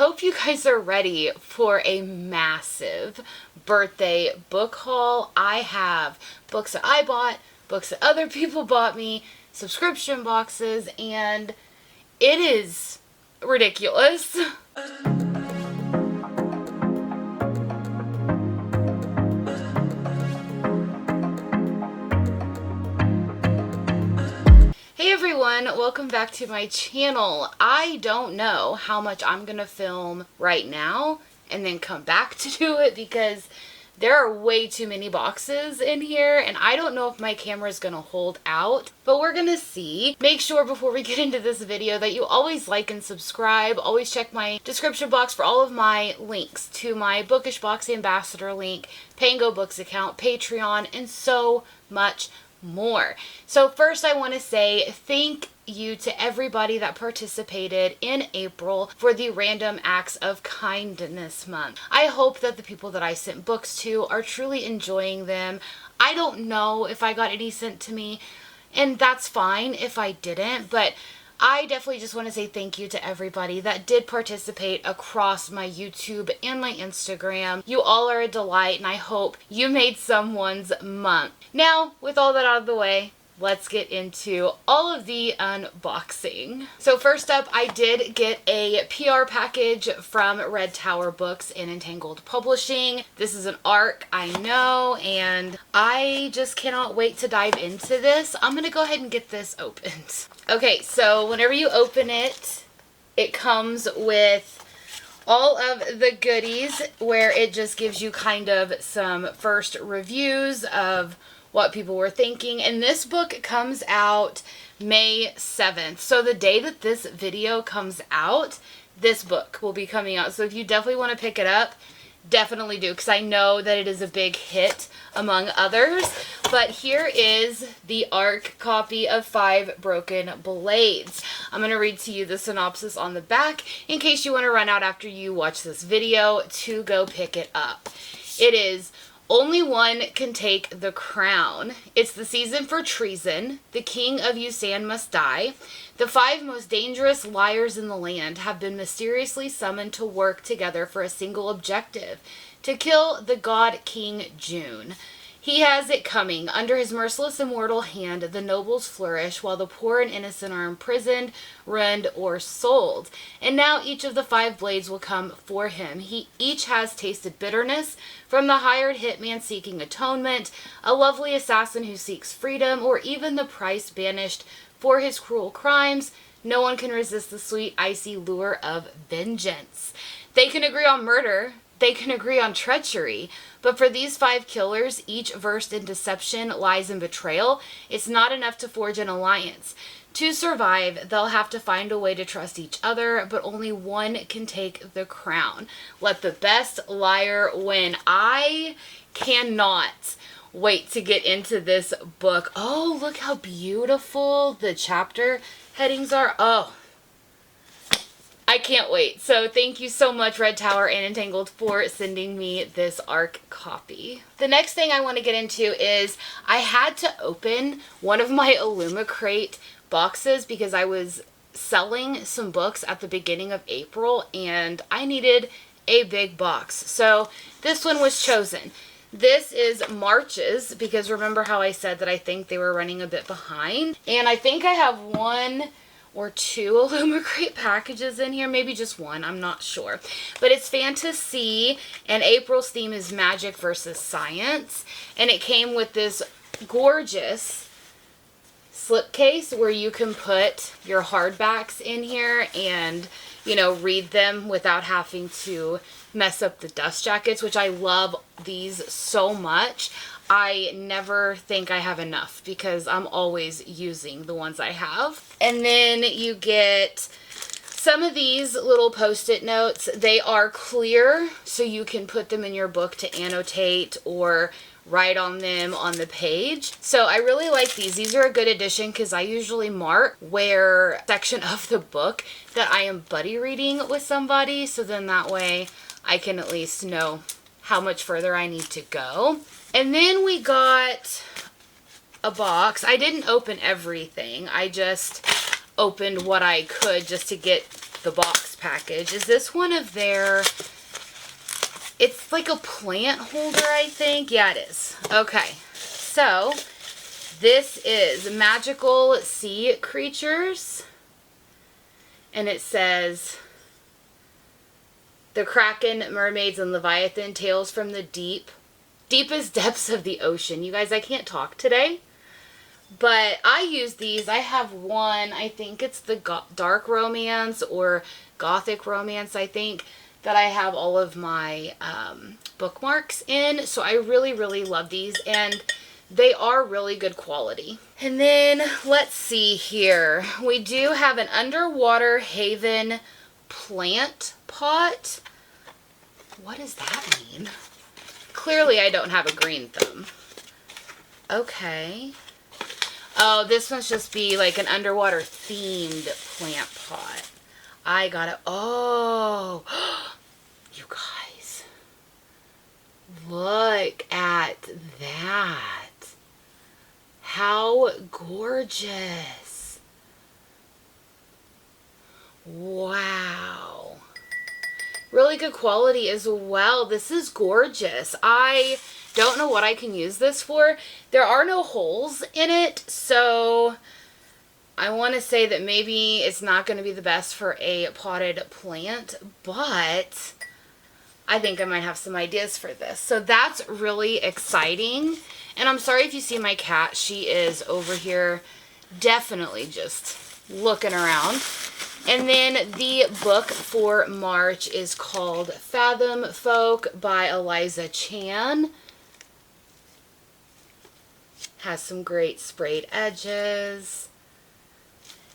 hope you guys are ready for a massive birthday book haul. I have books that I bought, books that other people bought me, subscription boxes, and it is ridiculous. Hey everyone, welcome back to my channel. I don't know how much I'm gonna film right now and then come back to do it because there are way too many boxes in here and I don't know if my camera is gonna hold out, but we're gonna see. Make sure before we get into this video that you always like and subscribe. Always check my description box for all of my links to my Bookish Box Ambassador link, Pango Books account, Patreon, and so much more. So first I want to say thank you to everybody that participated in April for the Random Acts of Kindness month. I hope that the people that I sent books to are truly enjoying them. I don't know if I got any sent to me, and that's fine if I didn't, but I definitely just want to say thank you to everybody that did participate across my YouTube and my Instagram. You all are a delight, and I hope you made someone's month. Now, with all that out of the way, let's get into all of the unboxing. So first up, I did get a PR package from Red Tower Books and Entangled Publishing. This is an ARC, I know, and I just cannot wait to dive into this. I'm gonna go ahead and get this opened. Okay, so whenever you open it, it comes with all of the goodies where it just gives you kind of some first reviews of what people were thinking. And this book comes out May 7th. So the day that this video comes out, this book will be coming out. So if you definitely want to pick it up, definitely do, because I know that it is a big hit among others. But here is the ARC copy of 5 Broken Blades. I'm going to read to you the synopsis on the back in case you want to run out after you watch this video to go pick it up. It is: only one can take the crown. It's the season for treason. The king of Yusan must die. The 5 most dangerous liars in the land have been mysteriously summoned to work together for a single objective: to kill the god King June. He has it coming. Under his merciless immortal hand, the nobles flourish while the poor and innocent are imprisoned, ruined, or sold. And now each of the 5 blades will come for him. Each has tasted bitterness, from the hired hitman seeking atonement, a lovely assassin who seeks freedom, or even the price banished for his cruel crimes. No one can resist the sweet, icy lure of vengeance. They can agree on murder. They can agree on treachery. But for these 5 killers, each versed in deception, lies, and betrayal, it's not enough to forge an alliance. To survive, they'll have to find a way to trust each other, but only one can take the crown. Let the best liar win. I cannot wait to get into this book. Oh, look how beautiful the chapter headings are. Oh, I can't wait. So thank you so much, Red Tower and Entangled, for sending me this ARC copy. The next thing I want to get into is I had to open one of my illumicrate boxes because I was selling some books at the beginning of April and I needed a big box. So this one was chosen. This is March's, because remember how I said that I think they were running a bit behind? And I think I have 1 or 2 illumicrate packages in here, maybe just 1, I'm not sure. But it's fantasy, and April's theme is magic versus science. And it came with this gorgeous slipcase where you can put your hardbacks in here and, you know, read them without having to mess up the dust jackets, which I love these so much. I never think I have enough because I'm always using the ones I have. And then you get some of these little post-it notes. They are clear, so you can put them in your book to annotate or write on them on the page. So I really like these. These are a good addition because I usually mark where section of the book that I am buddy reading with somebody, so then that way I can at least know how much further I need to go. And then we got a box. I didn't open everything. I just opened what I could just to get the box package. Is this one of their... It's like a plant holder, I think. Yeah, it is. Okay. So, this is Magical Sea Creatures. And it says... The Kraken, Mermaids, and Leviathan, Tales from the deepest depths of the ocean. You guys, I can't talk today. But I use these. I have one, I think it's the dark romance or gothic romance, I think, that I have all of my bookmarks in. So I really, really love these, and they are really good quality. And then, let's see here. We do have an Underwater Haven plant pot. What does that mean? Clearly I don't have a green thumb. Okay. Oh, this must just be like an underwater themed plant pot. I got it. Oh, you guys, look at that. How gorgeous. Wow. Really good quality as well. This is gorgeous. I don't know what I can use this for. There are no holes in it, so I want to say that maybe it's not going to be the best for a potted plant, but I think I might have some ideas for this. So that's really exciting. And I'm sorry if you see my cat. She is over here definitely just looking around. And then the book for March is called Fathom Folk by Eliza Chan. Has some great sprayed edges.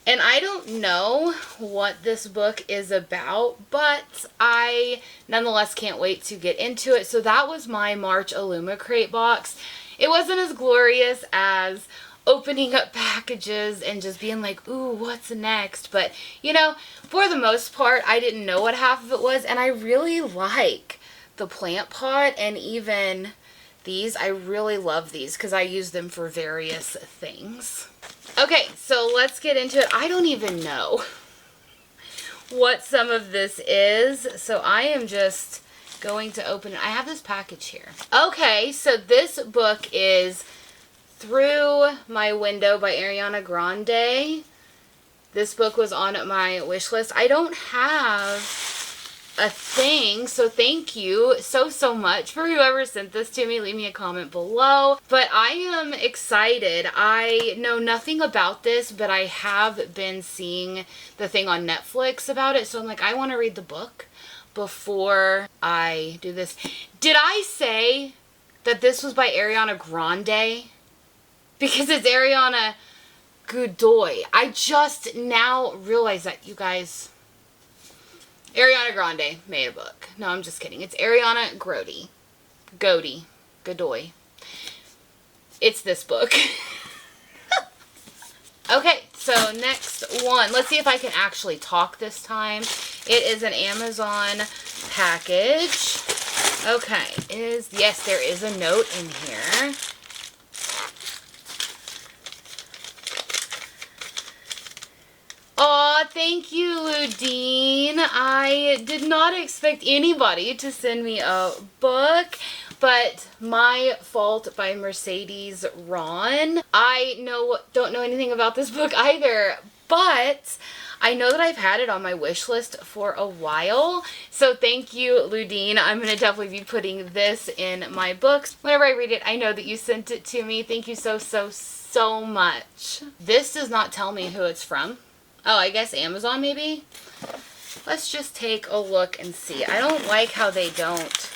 And I don't know what this book is about, but I nonetheless can't wait to get into it. So that was my March illumicrate box. It wasn't as glorious as opening up packages and just being like, ooh, what's next? But, you know, for the most part, I didn't know what half of it was. And I really like the plant pot and even these. I really love these because I use them for various things. Okay, so let's get into it. I don't even know what some of this is. So I am just going to open it. I have this package here. Okay, so this book is Through My Window by Ariana Grande. This book was on my wish list. I don't have a thing, so thank you so much for whoever sent this to me. Leave me a comment below. But I am excited. I know nothing about this, but I have been seeing the thing on Netflix about it, so I'm like, I want to read the book before I do this. Did I say that this was by Ariana Grande? Because it's Ariana Godoy. I just now realized that, you guys. Ariana Grande made a book. No, I'm just kidding. It's Ariana Godoy. It's this book. Okay, so next one. Let's see if I can actually talk this time. It is an Amazon package. Okay, yes, there is a note in here. Aw, thank you, Ludine. I did not expect anybody to send me a book, but My Fault by Mercedes Ron. I don't know anything about this book either, but I know that I've had it on my wish list for a while. So thank you, Ludine. I'm going to definitely be putting this in my books. Whenever I read it, I know that you sent it to me. Thank you so much. This does not tell me who it's from. Oh, I guess Amazon maybe? Let's just take a look and see. I don't like how they don't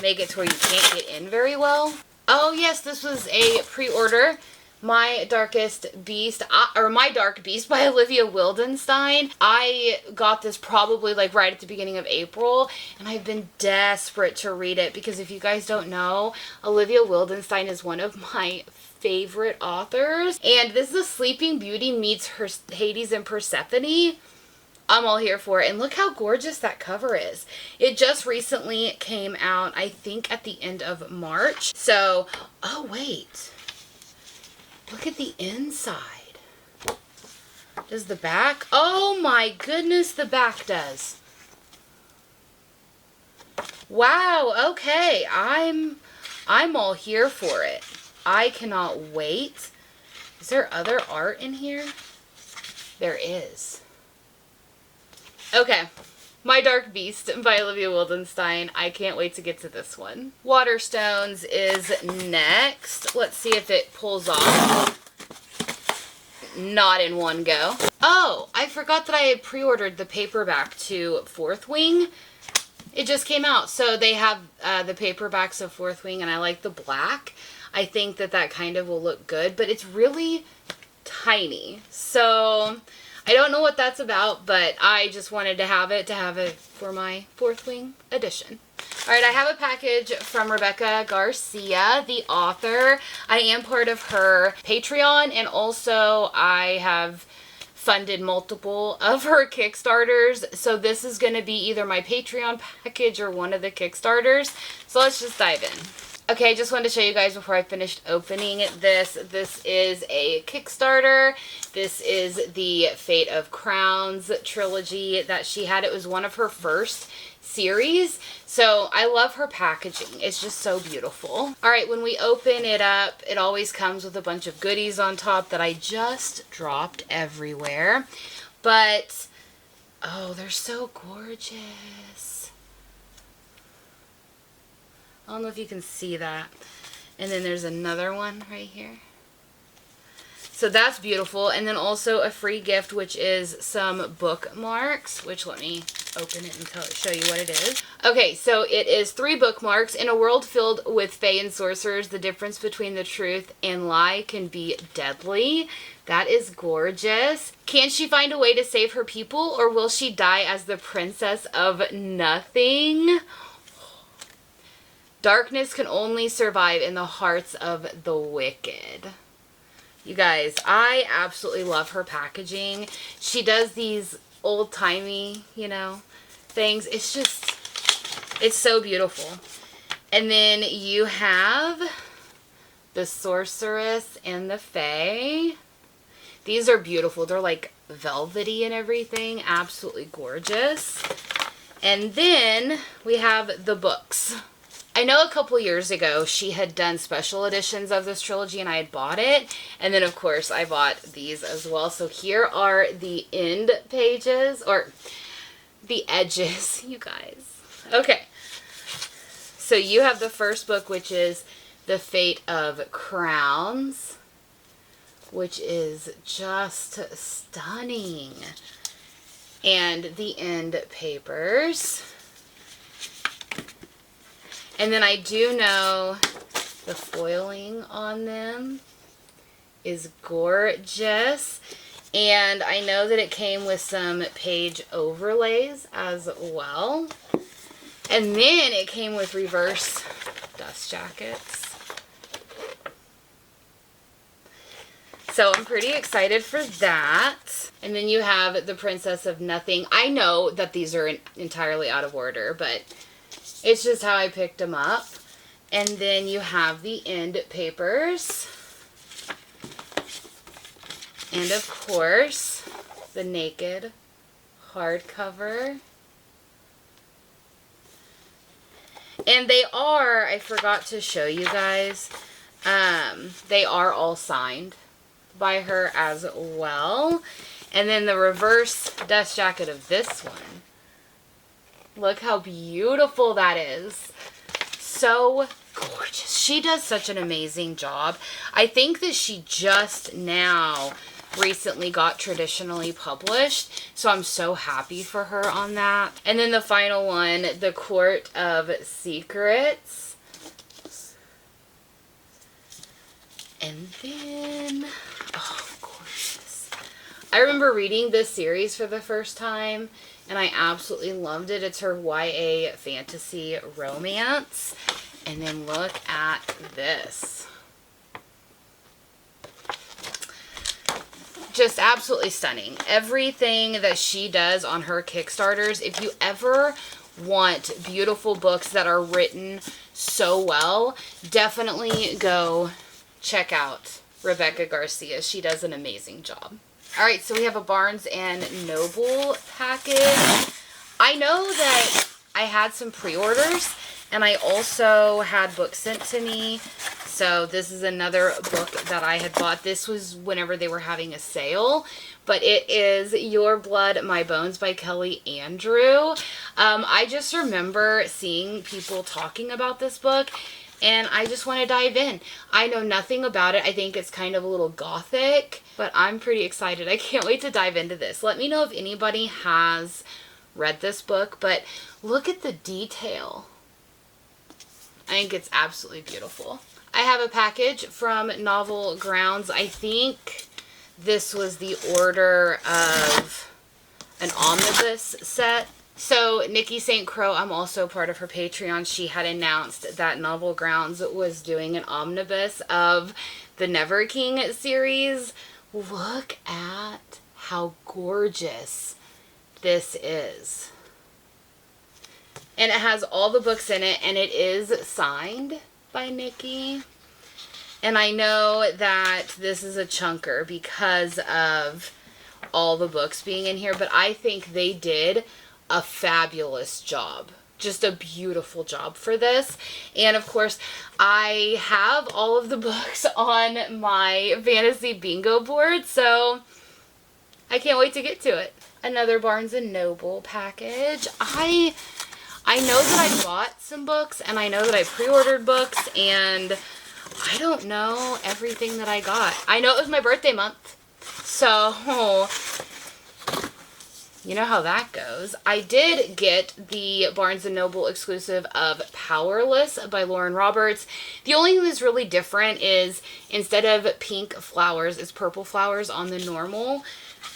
make it to where you can't get in very well. Oh yes, this was a pre-order. My Dark Beast by Olivia Wildenstein. I got this probably like right at the beginning of April, and I've been desperate to read it because if you guys don't know, Olivia Wildenstein is one of my favorite authors, and this is a Sleeping Beauty meets her Hades and Persephone. I'm all here for it, and look how gorgeous that cover is. It just recently came out, I think at the end of March. So, oh wait, look at the inside. Does the back? Oh my goodness, the back does. Wow, okay. I'm all here for it. I cannot wait. Is there other art in here? There is. Okay. My Dark Beast by Olivia Wildenstein. I can't wait to get to this one. Waterstones is next. Let's see if it pulls off. Not in one go. Oh, I forgot that I had pre-ordered the paperback to Fourth Wing. It just came out. So they have the paperbacks of Fourth Wing, and I like the black. I think that that kind of will look good, but it's really tiny. So I don't know what that's about, but I just wanted to have it for my Fourth Wing edition. All right, I have a package from Rebecca Garcia, the author. I am part of her Patreon, and also I have funded multiple of her Kickstarters. So this is going to be either my Patreon package or one of the Kickstarters. So let's just dive in. Okay, I just wanted to show you guys before I finished opening this. This is a Kickstarter. This is the Fate of Crowns trilogy that she had. It was one of her first series. So I love her packaging. It's just so beautiful. All right, when we open it up, it always comes with a bunch of goodies on top that I just dropped everywhere. But, oh, they're so gorgeous. I don't know if you can see that. And then there's another one right here. So that's beautiful. And then also a free gift, which is some bookmarks, which let me open it and show you what it is. Okay, so it is 3 bookmarks. In a world filled with fae and sorcerers, the difference between the truth and lie can be deadly. That is gorgeous. Can she find a way to save her people, or will she die as the princess of nothing? Darkness can only survive in the hearts of the wicked. You guys, I absolutely love her packaging. She does these old-timey, you know, things. It's just, it's so beautiful. And then you have the Sorceress and the Fae. These are beautiful. They're like velvety and everything. Absolutely gorgeous. And then we have the books. I know a couple years ago she had done special editions of this trilogy and I had bought it. And then, of course, I bought these as well. So here are the end pages, or the edges, you guys. Okay. So you have the first book, which is The Fate of Crowns, which is just stunning. And the end papers. And then I do know the foiling on them is gorgeous. And I know that it came with some page overlays as well. And then it came with reverse dust jackets. So I'm pretty excited for that. And then you have the Princess of Nothing. I know that these are entirely out of order, but it's just how I picked them up. And then you have the end papers. And of course, the naked hardcover. And they are, I forgot to show you guys, they are all signed by her as well. And then the reverse dust jacket of this one. Look how beautiful that is. So gorgeous. She does such an amazing job. I think that she just now recently got traditionally published. So I'm so happy for her on that. And then the final one, The Court of Secrets. And then, oh, gorgeous. I remember reading this series for the first time, and I absolutely loved it. It's her YA fantasy romance. And then look at this. Just absolutely stunning. Everything that she does on her Kickstarters, if you ever want beautiful books that are written so well, definitely go check out Rebecca Garcia. She does an amazing job. All right, so we have a Barnes and Noble package. I know that I had some pre-orders, and I also had books sent to me. So this is another book that I had bought. This was whenever they were having a sale. But it is Your Blood, My Bones by Kelly Andrew. I just remember seeing people talking about this book, and I just want to dive in. I know nothing about it. I think it's kind of a little gothic, but I'm pretty excited. I can't wait to dive into this. Let me know if anybody has read this book, but look at the detail. I think it's absolutely beautiful. I have a package from Novel Grounds. I think this was the order of an omnibus set. So Nikki St. Crow, I'm also part of her Patreon. She had announced that Novel Grounds was doing an omnibus of the Never King series. Look at how gorgeous this is. And it has all the books in it, and it is signed by Nikki. And I know that this is a chunker because of all the books being in here, but I think they did a fabulous job. Just a beautiful job for this. And of course, I have all of the books on my fantasy bingo board, so I can't wait to get to it. Another Barnes & Noble package. I know that I bought some books, and I know that I pre-ordered books, and I don't know everything that I got. I know it was my birthday month, so you know how that goes. I did get the Barnes & Noble exclusive of Powerless by Lauren Roberts. The only thing that's really different is instead of pink flowers, it's purple flowers on the normal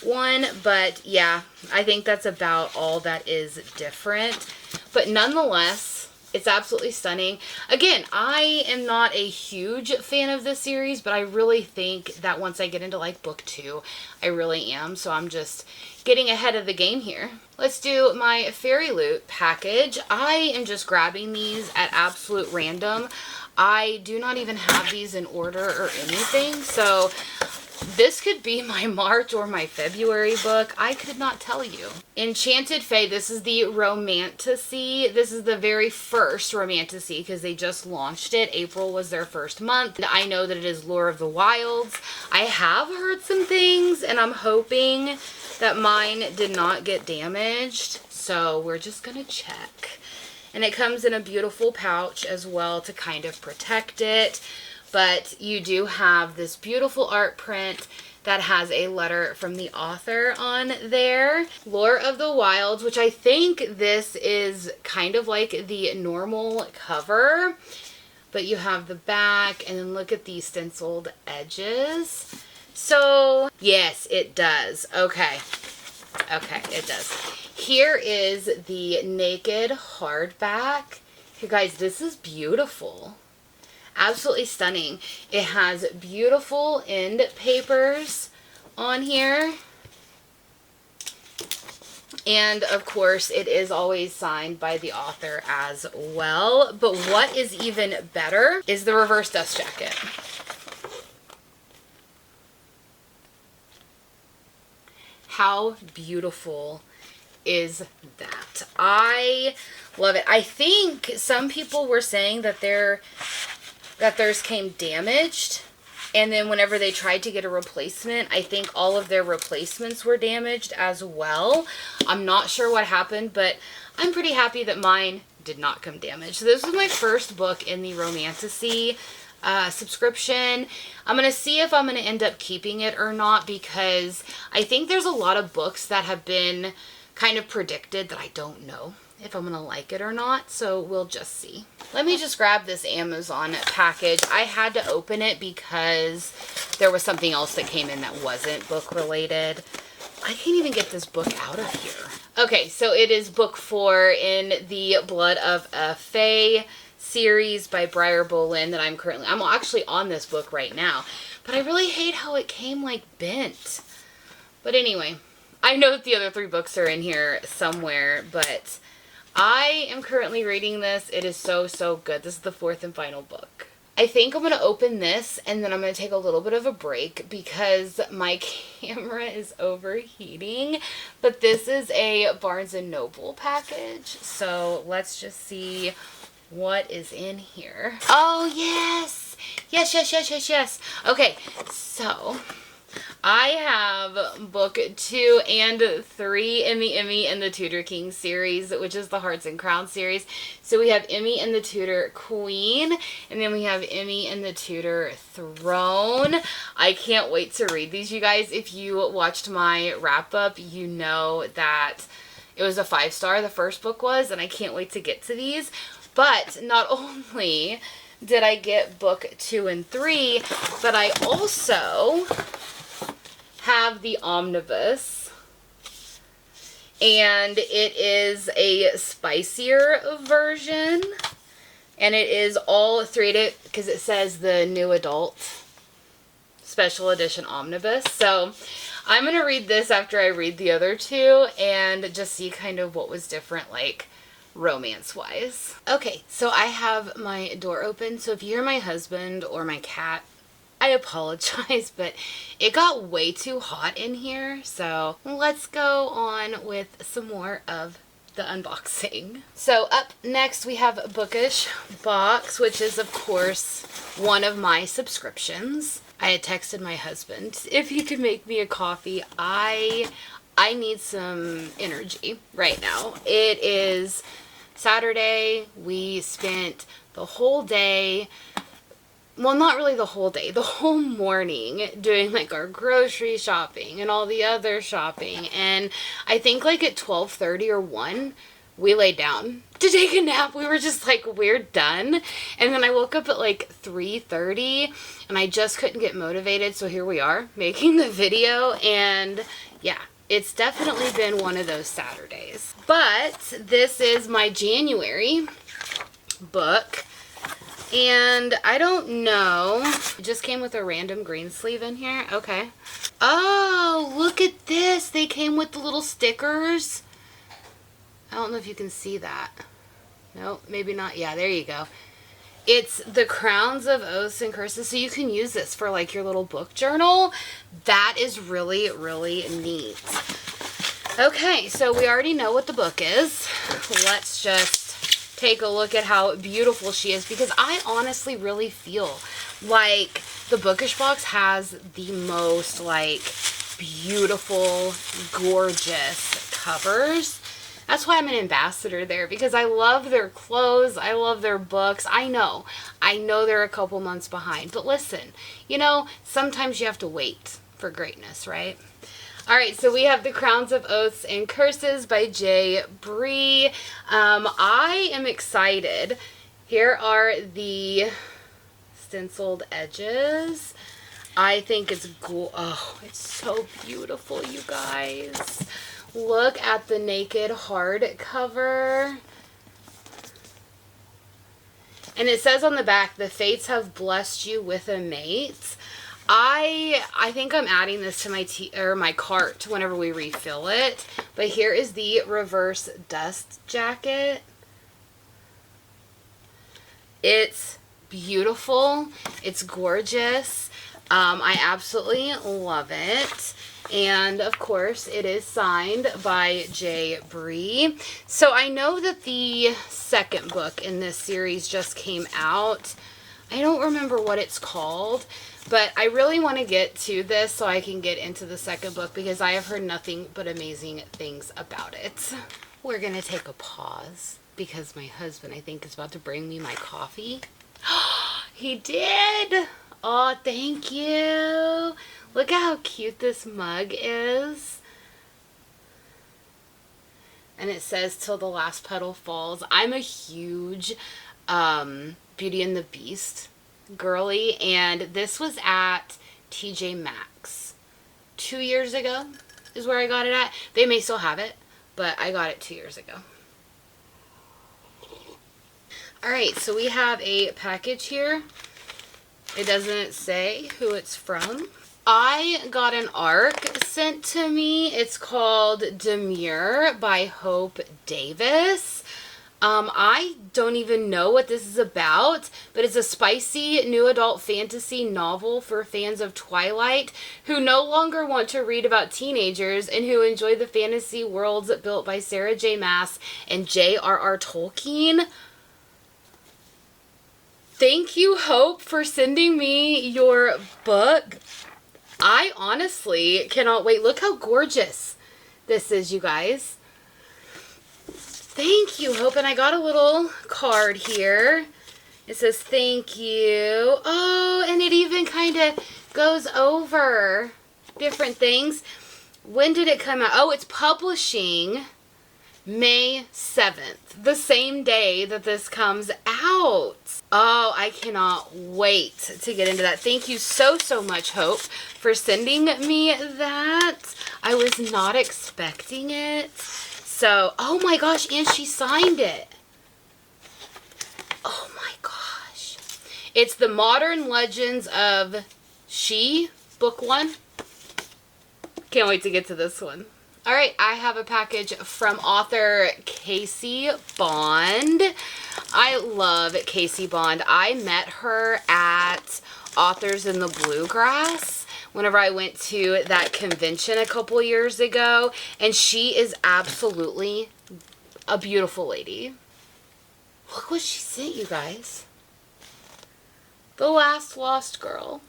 one. But yeah, I think that's about all that is different. But nonetheless, it's absolutely stunning. Again, I am not a huge fan of this series, but I really think that once I get into like book 2, I really am. So I'm just getting ahead of the game here. Let's do my fairyloot package. I am just grabbing these at absolute random. I do not even have these in order or anything. So this could be my March or my February book. I could not tell you. Enchanted Fae, this is the Romantasy. This is the very first Romantasy because they just launched it. April was their first month. I know that it is Lure of the Wilds. I have heard some things, and I'm hoping that mine did not get damaged. So we're just going to check. And it comes in a beautiful pouch as well to kind of protect it. But you do have this beautiful art print that has a letter from the author on there. Lure of the Wilds, which I think this is kind of like the normal cover. But you have the back, and then look at these stenciled edges. So, yes, it does. Okay. Okay, it does. Here is the naked hardback. You guys, this is beautiful. Absolutely stunning. It has beautiful end papers on here. And of course, it is always signed by the author as well. But what is even better is the reverse dust jacket. How beautiful is that? I love it. I think some people were saying that theirs came damaged, and then whenever they tried to get a replacement, I think all of their replacements were damaged as well. I'm not sure what happened, but I'm pretty happy that mine did not come damaged. So this was my first book in the Romantasy subscription. I'm going to see if I'm going to end up keeping it or not, because I think there's a lot of books that have been kind of predicted that I don't know if I'm going to like it or not, so we'll just see. Let me just grab this Amazon package. I had to open it because there was something else that came in that wasn't book related. I can't even get this book out of here. Okay, so it is book 4 in the Blood of a Fae series by Briar Bolin that I'm actually on this book right now, but I really hate how it came like bent. But anyway, I know that the other 3 books are in here somewhere, but I am currently reading this. It is so, so good. This is the 4th and final book. I think I'm going to open this and then I'm going to take a little bit of a break because my camera is overheating. But this is a Barnes & Noble package. So let's just see what is in here. Oh, yes. Yes, yes, yes, yes, yes. Okay, so I have book 2 and 3 in the Emmy and the Tudor King series, which is the Hearts and Crowns series. So we have Emmy and the Tudor Queen, and then we have Emmy and the Tudor Throne. I can't wait to read these, you guys. If you watched my wrap-up, you know that it was a 5-star, the first book was, and I can't wait to get to these. But not only did I get book 2 and 3, but I also have the omnibus, and it is a spicier version, and it is all 3 because it says the new adult special edition omnibus. So I'm gonna read this after I read the other 2 and just see kind of what was different, like romance wise. Okay, so I have my door open, so if you hear my husband or my cat, I apologize, but it got way too hot in here, so let's go on with some more of the unboxing. So up next we have Bookish Box, which is of course one of my subscriptions. I had texted my husband if he could make me a coffee. I need some energy right now. It is Saturday. We spent the whole day, well, not really the whole day, the whole morning doing like our grocery shopping and all the other shopping. And I think like at 12:30 or 1, we laid down to take a nap. We were just like, we're done. And then I woke up at like 3:30 and I just couldn't get motivated. So here we are making the video, and yeah, it's definitely been one of those Saturdays. But this is my January book. And I don't know. It just came with a random green sleeve in here. Okay. Oh, look at this. They came with the little stickers. I don't know if you can see that. No, maybe not. Yeah, there you go. It's the Crowns of Oaths and Curses. So you can use this for like your little book journal. That is really, really neat. Okay, so we already know what the book is. Let's just take a look at how beautiful she is, because I honestly really feel like the Bookish Box has the most like beautiful, gorgeous covers. That's why I'm an ambassador there, because I love their clothes. I love their books. I know they're a couple months behind, but listen, you know, sometimes you have to wait for greatness, right? All right, so we have The Crowns of Oaths and Curses by J. Bree. I am excited. Here are the stenciled edges. I think it's oh, it's so beautiful, you guys. Look at the naked hardcover. And it says on the back, the fates have blessed you with a mate. I think I'm adding this to my cart whenever we refill it. But here is the reverse dust jacket. It's beautiful. It's gorgeous. I absolutely love it. And of course, it is signed by J. Bree. So I know that the second book in this series just came out. I don't remember what it's called, but I really want to get to this so I can get into the second book, because I have heard nothing but amazing things about it. We're going to take a pause because my husband, I think, is about to bring me my coffee. He did! Oh, thank you! Look at how cute this mug is. And it says, "Till the last petal falls." I'm a huge Beauty and the Beast girly, and this was at TJ Maxx 2 years ago is where I got it at. They may still have it, but I got it 2 years ago. Alright, so we have a package here. It doesn't say who it's from. I got an ARC sent to me. It's called Demure by Hope Davis. I don't even know what this is about, but it's a spicy new adult fantasy novel for fans of Twilight who no longer want to read about teenagers and who enjoy the fantasy worlds built by Sarah J. Maas and J.R.R. Tolkien. Thank you, Hope, for sending me your book. I honestly cannot wait. Look how gorgeous this is, you guys. Thank you, Hope. And I got a little card here. It says thank you. Oh, and it even kind of goes over different things. When did it come out? Oh, it's publishing May 7th, the same day that this comes out. Oh, I cannot wait to get into that. Thank you so, so much, Hope, for sending me that. I was not expecting it. So, oh my gosh, and she signed it. Oh my gosh. It's the Modern Legends of She, book 1. Can't wait to get to this one. All right, I have a package from author Casey Bond. I love Casey Bond. I met her at Authors in the Bluegrass whenever I went to that convention a couple years ago, and she is absolutely a beautiful lady. Look what she sent, you guys. The Last Lost Girl.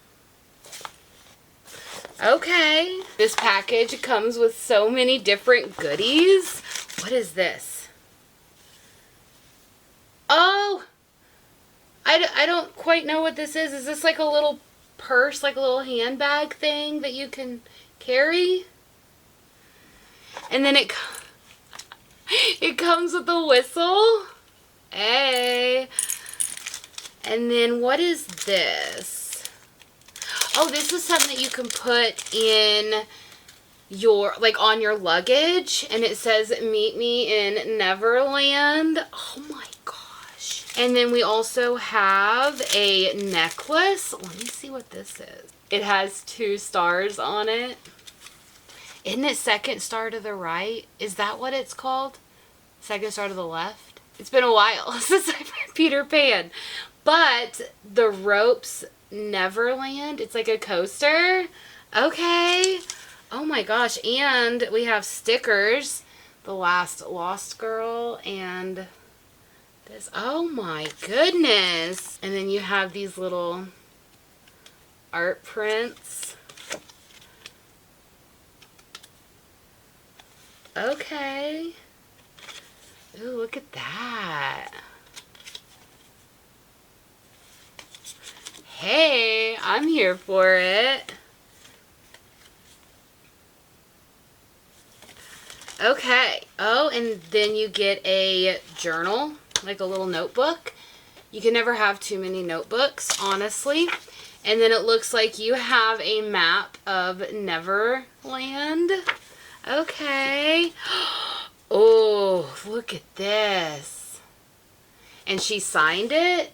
Okay. This package comes with so many different goodies. What is this? Oh! I don't quite know what this is. Is this like a little purse, like a little handbag thing that you can carry? And then it comes with a whistle. Hey. And then what is this? Oh, this is something that you can put in your, like, on your luggage. And it says, meet me in Neverland. Oh my gosh. And then we also have a necklace. Let me see what this is. It has 2 stars on it. Isn't it second star to the right? Is that what it's called? Second star to the left? It's been a while since I've read Peter Pan. But the ropes Neverland. It's like a coaster. Okay. Oh my gosh. And we have stickers. The Last Lost Girl and this. Oh my goodness. And then you have these little art prints. Okay. Ooh, look at that. Hey, I'm here for it. Okay. Oh, and then you get a journal, like a little notebook. You can never have too many notebooks, honestly. And then it looks like you have a map of Neverland. Okay. Oh, look at this. And she signed it.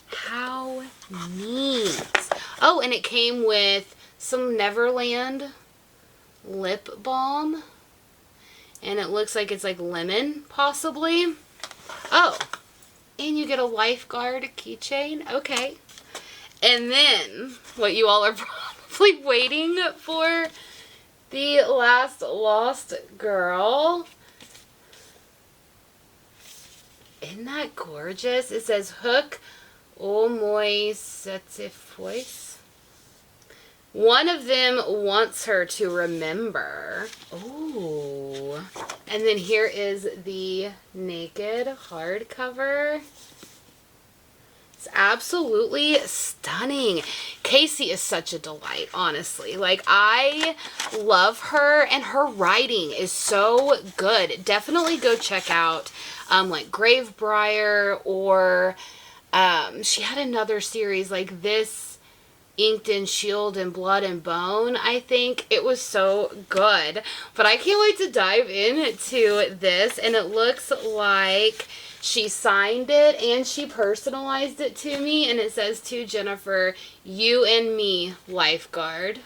How neat. Oh, and it came with some Neverland lip balm. And it looks like it's like lemon, possibly. Oh, and you get a lifeguard keychain. Okay. And then, what you all are probably waiting for, the Last Lost Girl. Isn't that gorgeous? It says, hook au moi cette fois. One of them wants her to remember. Oh. And then here is the naked hardcover. It's absolutely stunning. Casey is such a delight, honestly. Like, I love her, and her writing is so good. Definitely go check out, like, Gravebriar, or she had another series like this, Inked in Shield and Blood and Bone, I think. It was so good. But I can't wait to dive into this, and it looks like she signed it and she personalized it to me, and it says, to Jennifer, you and me, lifeguard.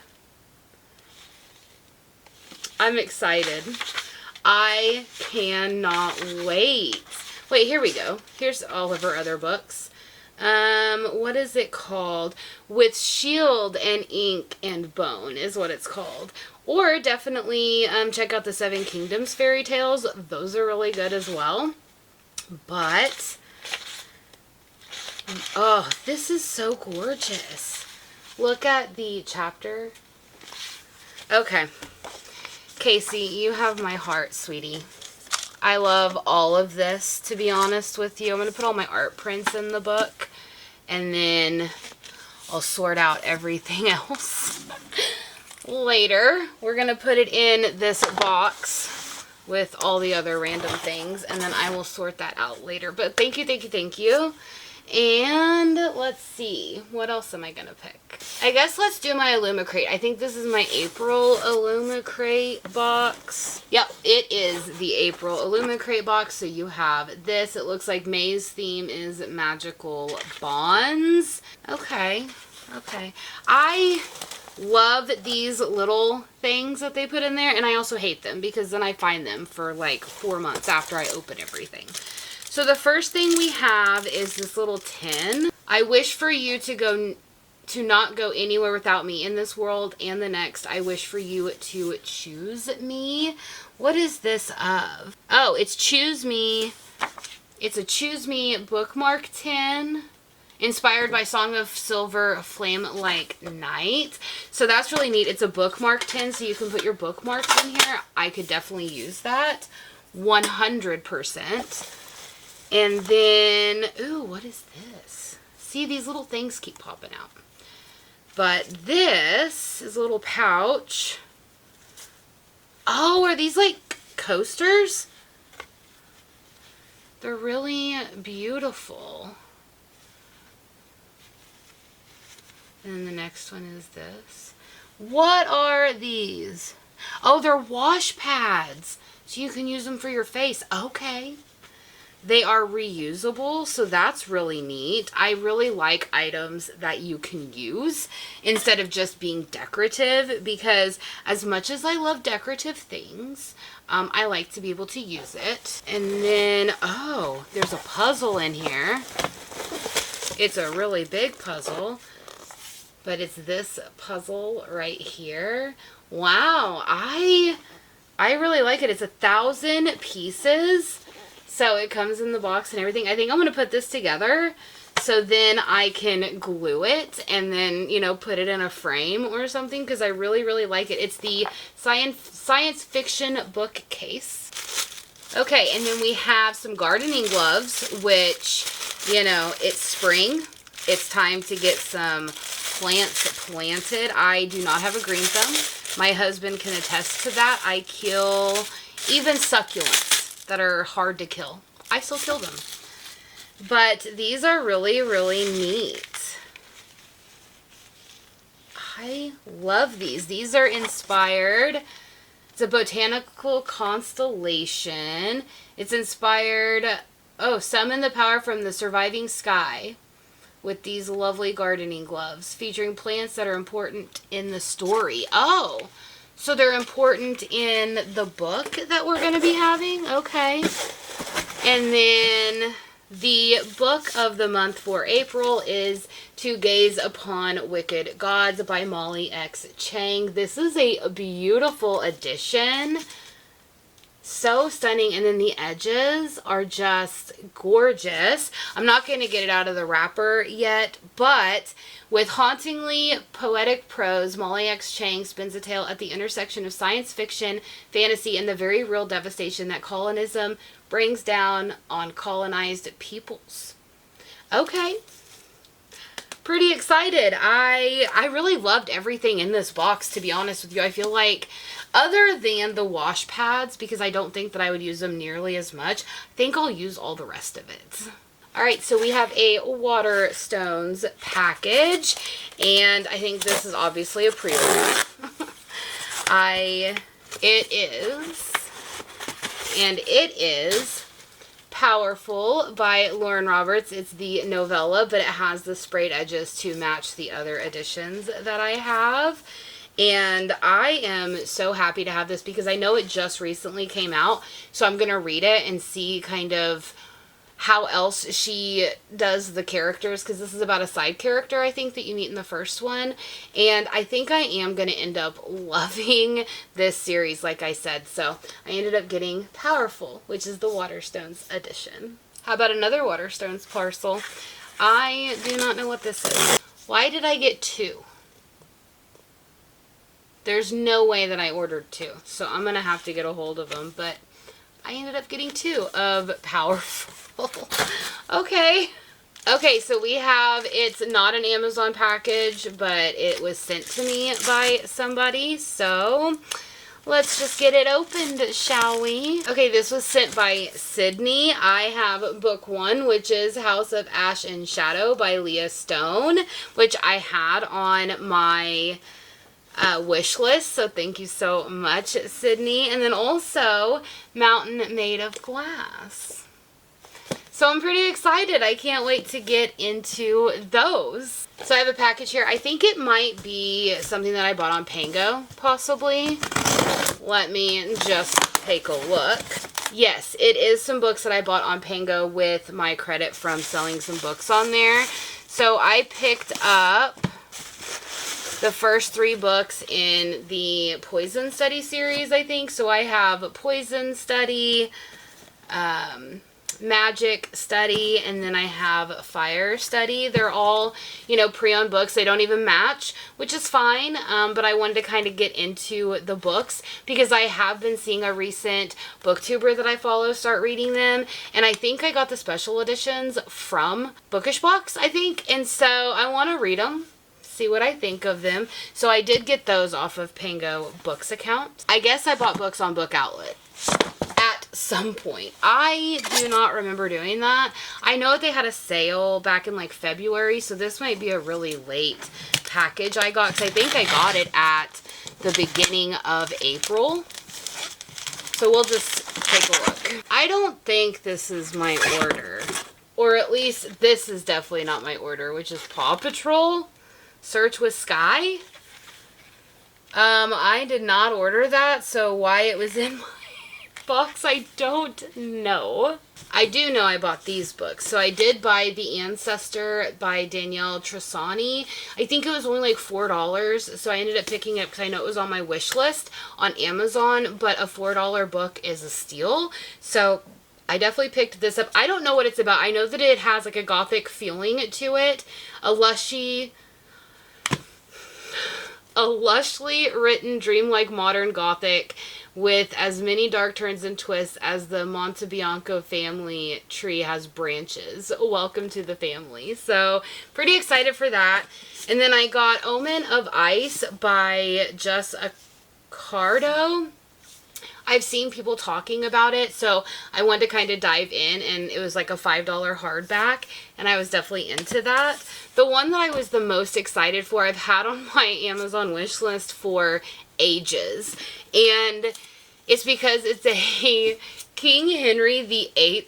I'm excited. I cannot wait. Wait, here we go. Here's all of her other books. What is it called? With Shield and Ink and Bone is what it's called. Or definitely check out the Seven Kingdoms fairy tales. Those are really good as well. But, oh, this is so gorgeous. Look at the chapter. Okay. Casey, you have my heart, sweetie. I love all of this, to be honest with you. I'm going to put all my art prints in the book, and then I'll sort out everything else later. We're going to put it in this box with all the other random things, and then I will sort that out later. But thank you, thank you, thank you. And let's see, what else am I going to pick? I guess let's do my illumicrate. I think this is my April illumicrate box. Yep, it is the April illumicrate box. So you have this. It looks like May's theme is magical bonds. Okay, okay. I love these little things that they put in there, and I also hate them because then I find them for like 4 months after I open everything. So the first thing we have is this little tin. I wish for you to not go anywhere without me in this world and the next. I wish for you to choose me. What is this of? Oh, it's Choose Me. It's a Choose Me bookmark tin, inspired by Song of Silver, Flame Like Night. So that's really neat. It's a bookmark tin, so you can put your bookmarks in here. I could definitely use that. 100%. And then, ooh, what is this? See, these little things keep popping out. But this is a little pouch. Oh, are these like coasters? They're really beautiful. And the next one is this. What are these? Oh, they're wash pads. So you can use them for your face. Okay. They are reusable, so that's really neat. I really like items that you can use instead of just being decorative, because as much as I love decorative things, I like to be able to use it. And then, oh, there's a puzzle in here. It's a really big puzzle, but it's this puzzle right here. Wow, I really like it. It's 1,000 pieces. So it comes in the box and everything. I think I'm going to put this together so then I can glue it and then, you know, put it in a frame or something, because I really, really like it. It's the science fiction bookcase. Okay, and then we have some gardening gloves, which, you know, it's spring. It's time to get some plants planted. I do not have a green thumb. My husband can attest to that. I kill even succulents that are hard to kill. I still kill them. But these are really, really neat. I love these. These are inspired. It's a botanical constellation. It's inspired, oh, summon the power from the surviving sky with these lovely gardening gloves featuring plants that are important in the story. Oh, so they're important in the book that we're going to be having. Okay. And then the book of the month for April is To Gaze Upon Wicked Gods by Molly X. Chang. This is a beautiful edition. So stunning. And then the edges are just gorgeous. I'm not going to get it out of the wrapper yet, but with hauntingly poetic prose, Molly X. Chang spins a tale at the intersection of science fiction, fantasy, and the very real devastation that colonism brings down on colonized peoples. Okay. Pretty excited. I really loved everything in this box, to be honest with you. I feel like, other than the wash pads, because I don't think that I would use them nearly as much, I think I'll use all the rest of it. Alright, so we have a Waterstones package, and I think this is obviously a pre-order. It is Powerful by Lauren Roberts. It's the novella, but it has the sprayed edges to match the other editions that I have. And I am so happy to have this because I know it just recently came out. So I'm going to read it and see kind of how else she does the characters, because this is about a side character, I think, that you meet in the first one. And I think I am going to end up loving this series, like I said. So I ended up getting Powerful, which is the Waterstones edition. How about another Waterstones parcel? I do not know what this is. Why did I get 2? There's no way that I ordered 2. So I'm going to have to get a hold of them. But I ended up getting 2 of Powerful. Okay. Okay, so we have, it's not an Amazon package, but it was sent to me by somebody. So let's just get it opened, shall we? Okay, this was sent by Sydney. I have book 1, which is House of Ash and Shadow by Leah Stone, which I had on my wish list. So thank you so much, Sydney. And then also Mountain Made of Glass. So I'm pretty excited. I can't wait to get into those. So I have a package here. I think it might be something that I bought on Pango, possibly. Let me just take a look. Yes, it is some books that I bought on Pango with my credit from selling some books on there. So I picked up the first 3 books in the Poison Study series, I think. So I have Poison Study, Magic Study, and then I have Fire Study. They're all, you know, pre-owned books. They don't even match, which is fine, but I wanted to kind of get into the books because I have been seeing a recent booktuber that I follow start reading them, and I think I got the special editions from Bookish Box, I think, and so I want to read them, see what I think of them. So I did get those off of Pango Books account. I guess I bought books on Book Outlet at some point. I do not remember doing that. I know they had a sale back in like February, so this might be a really late package I got, because I think I got it at the beginning of April. So we'll just take a look. I don't think this is my order, or at least this is definitely not my order, which is Paw Patrol Search with Sky. I did not order that, so why it was in my box, I don't know. I do know I bought these books. So I did buy The Ancestor by Danielle Tressani. I think it was only like $4, so I ended up picking it because I know it was on my wish list on Amazon, but a $4 book is a steal. So I definitely picked this up. I don't know what it's about. I know that it has like a gothic feeling to it. A lushly written dreamlike modern gothic with as many dark turns and twists as the Montebianco family tree has branches. Welcome to the family. So pretty excited for that. And then I got Omen of Ice by Jess Accardo. I've seen people talking about it, so I wanted to kind of dive in, and it was like a $5 hardback, and I was definitely into that. The one that I was the most excited for, I've had on my Amazon wish list for ages, and it's because it's a King Henry VIII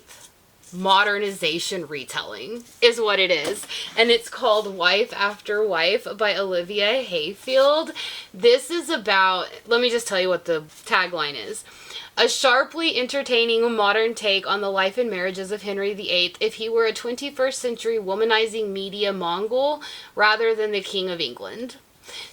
modernization retelling is what it is, and it's called Wife After Wife by Olivia Hayfield. This is about, let me just tell you what the tagline is: a sharply entertaining modern take on the life and marriages of Henry VIII if he were a 21st century womanizing media Mongol rather than the King of England.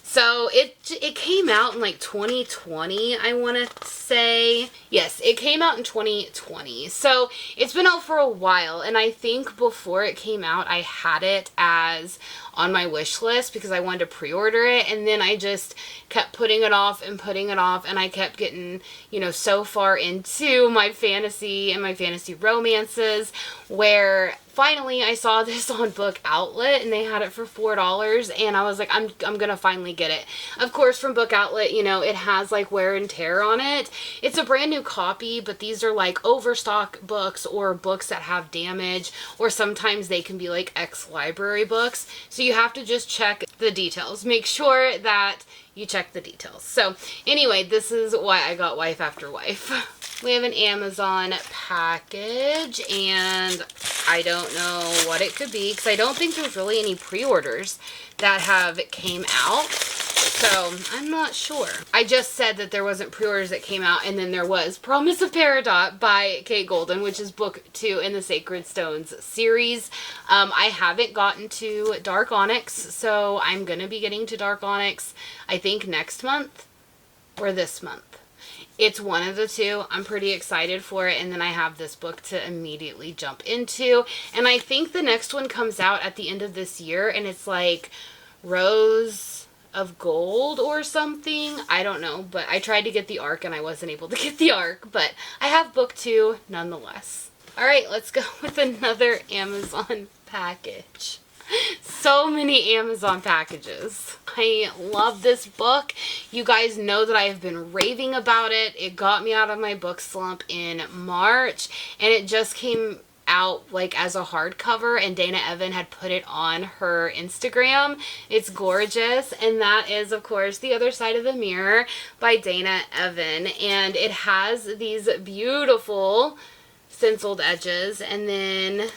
So it came out in like 2020, I want to say. Yes, it came out in 2020. So it's been out for a while, and I think before it came out, I had it as on my wish list because I wanted to pre-order it, and then I just kept putting it off, and I kept getting, you know, so far into my fantasy and my fantasy romances where finally I saw this on Book Outlet and they had it for $4, and I was like, I'm gonna finally get it. Of course, from Book Outlet, you know, it has like wear and tear on it. It's a brand new copy, but these are like overstock books or books that have damage, or sometimes they can be like ex-library books. So you have to just check the details. Make sure that you check the details. So anyway, this is why I got Wife After Wife. We have an Amazon package, and I don't know what it could be because I don't think there's really any pre-orders that have came out. So I'm not sure. I just said that there wasn't pre-orders that came out, and then there was Promise of Peridot by Kate Golden, which is book 2 in the Sacred Stones series. I haven't gotten to Dark Onyx, so I'm going to be getting to Dark Onyx, I think, next month or this month. It's one of the two. I'm pretty excited for it, and then I have this book to immediately jump into. And I think the next one comes out at the end of this year, and it's like Rose of Gold or something. I don't know, but I tried to get the ARC, and I wasn't able to get the ARC, but I have book 2 nonetheless. All right, let's go with another Amazon package. So many Amazon packages. I love this book. You guys know that I have been raving about it. It got me out of my book slump in March, and it just came out like as a hardcover, and Dana Evan had put it on her Instagram. It's gorgeous, and that is, of course, The Other Side of the Mirror by Dana Evan, and it has these beautiful stenciled edges, and then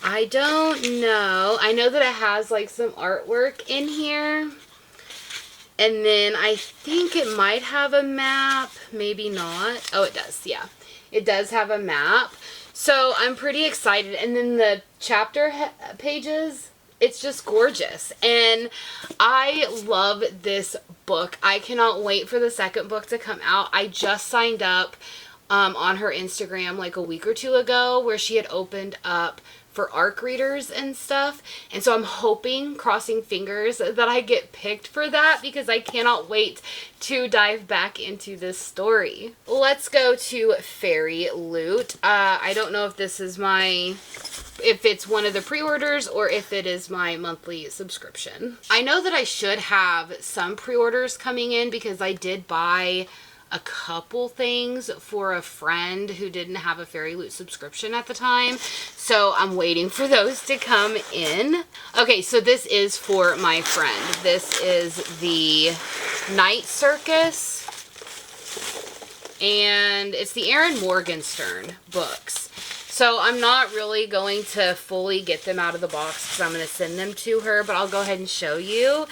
I don't know. I know that it has like some artwork in here. And then I think it might have a map. Maybe not. Oh, it does. Yeah. It does have a map. So I'm pretty excited. And then the chapter pages, it's just gorgeous. And I love this book. I cannot wait for the second book to come out. I just signed up on her Instagram like a week or 2 ago, where she had opened up for ARC readers and stuff, and so I'm hoping, crossing fingers, that I get picked for that, because I cannot wait to dive back into this story. Let's go to Fairyloot. I don't know if this is if it's one of the pre-orders or if it is my monthly subscription. I know that I should have some pre-orders coming in, because I did buy a couple things for a friend who didn't have a Fairyloot subscription at the time. So I'm waiting for those to come in. Okay, so this is for my friend. This is the Night Circus, and it's the Erin Morgenstern books. So I'm not really going to fully get them out of the box, because I'm going to send them to her, but I'll go ahead and show you.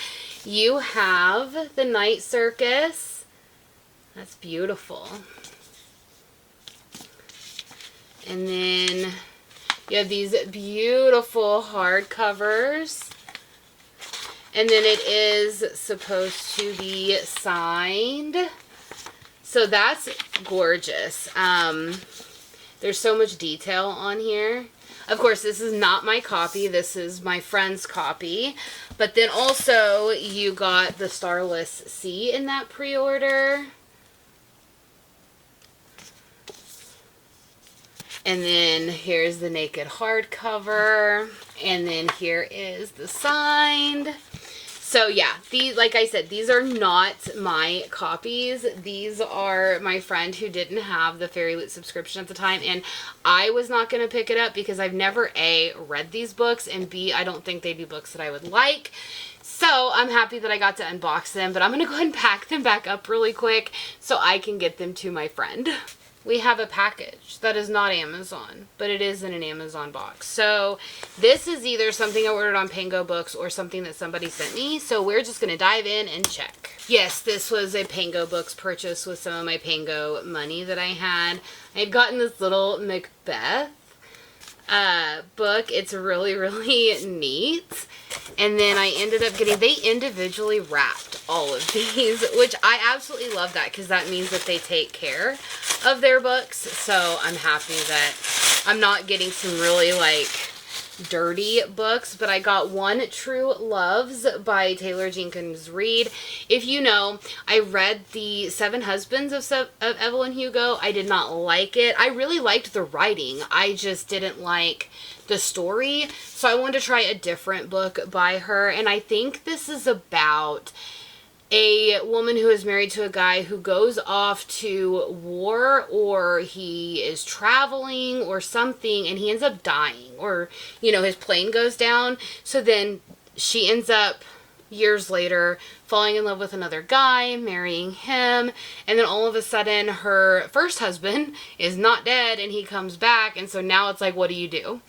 You have the Night Circus. That's beautiful. And then you have these beautiful hardcovers. And then it is supposed to be signed. So that's gorgeous. There's so much detail on here. Of course, this is not my copy. This is my friend's copy. But then also you got the Starless Sea in that pre-order. And then here's the naked hardcover. And then here is the signed. So yeah, these, like I said, these are not my copies. These are my friend who didn't have the Fairyloot subscription at the time. And I was not going to pick it up because I've never A, read these books, and B, I don't think they'd be books that I would like. So I'm happy that I got to unbox them. But I'm going to go ahead and pack them back up really quick so I can get them to my friend. We have a package that is not Amazon, but it is in an Amazon box. So this is either something I ordered on Pango Books or something that somebody sent me. So we're just going to dive in and check. Yes, this was a Pango Books purchase with some of my Pango money that I had. I had gotten this little Macbeth book. It's really, really neat. And then I ended up getting, they individually wrapped all of these, which I absolutely love that, because that means that they take care of their books. So I'm happy that I'm not getting some really like dirty books, but I got One True Loves by Taylor Jenkins Reid. If you know, I read the Seven Husbands of Evelyn Hugo. I did not like it. I really liked the writing. I just didn't like the story. So I wanted to try a different book by her. And I think this is about a woman who is married to a guy who goes off to war, or he is traveling or something, and he ends up dying, or, you know, his plane goes down. So then she ends up years later falling in love with another guy, marrying him, and then all of a sudden her first husband is not dead and he comes back, and so now it's like, what do you do?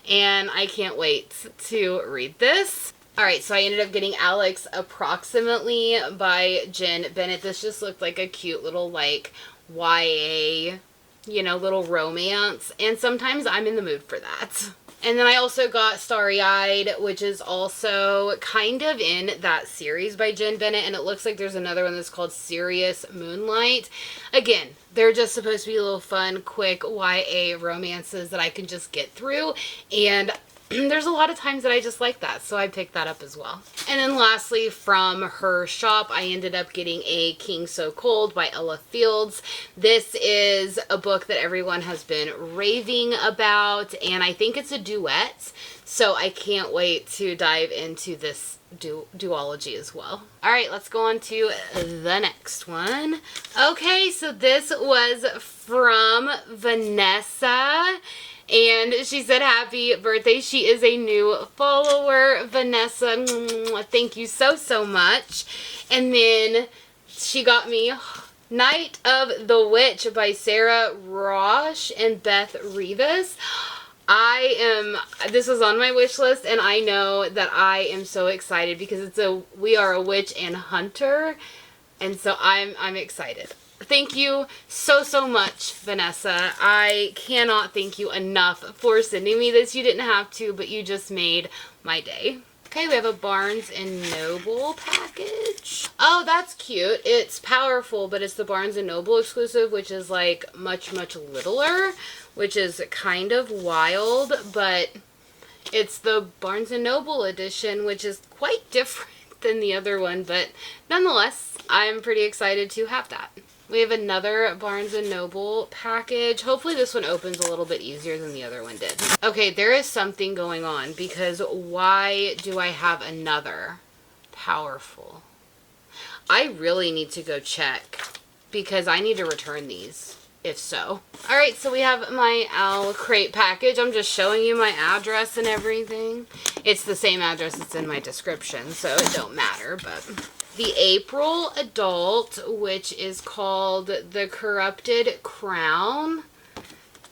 And I can't wait to read this. Alright, so I ended up getting Alex Approximately by Jen Bennett. This just looked like a cute little, like, YA, you know, little romance. And sometimes I'm in the mood for that. And then I also got Starry Eyed, which is also kind of in that series by Jen Bennett. And it looks like there's another one that's called Serious Moonlight. Again, they're just supposed to be little fun, quick YA romances that I can just get through. And there's a lot of times that I just like that, so I picked that up as well. And then lastly, from her shop, I ended up getting A King So Cold by Ella Fields. This is a book that everyone has been raving about, and I think it's a duet, so I can't wait to dive into this duology as well. Alright, let's go on to the next one. Okay, so this was from Vanessa. And she said, happy birthday. She is a new follower. Vanessa, thank you so, so much. And then she got me Night of the Witch by Sarah Rosh and Beth Rivas. This was on my wish list, and I know that I am so excited because we are a witch and hunter. And so I'm excited. Thank you so, so much, Vanessa. I cannot thank you enough for sending me this. You didn't have to, but you just made my day. Okay, we have a Barnes & Noble package. Oh, that's cute. It's powerful, but it's the Barnes & Noble exclusive, which is like much, much littler, which is kind of wild, but it's the Barnes & Noble edition, which is quite different than the other one, but nonetheless, I'm pretty excited to have that. We have another Barnes & Noble package. Hopefully this one opens a little bit easier than the other one did. Okay, there is something going on because why do I have another powerful? I really need to go check because I need to return these, if so. Alright, so we have my illumicrate package. I'm just showing you my address and everything. It's the same address that's in my description, so it don't matter, but... The April adult, which is called The Corrupted Crown.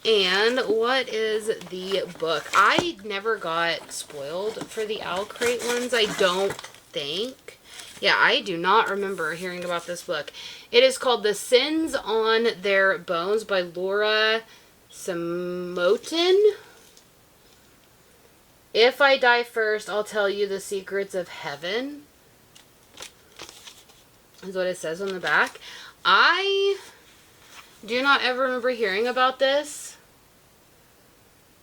And what is the book? I never got spoiled for the illumicrate ones, I don't think. Yeah, I do not remember hearing about this book. It is called The Sins on Their Bones by Laura Samotin. If I die first, I'll tell you the secrets of heaven. Is what it says on the back. I do not ever remember hearing about this.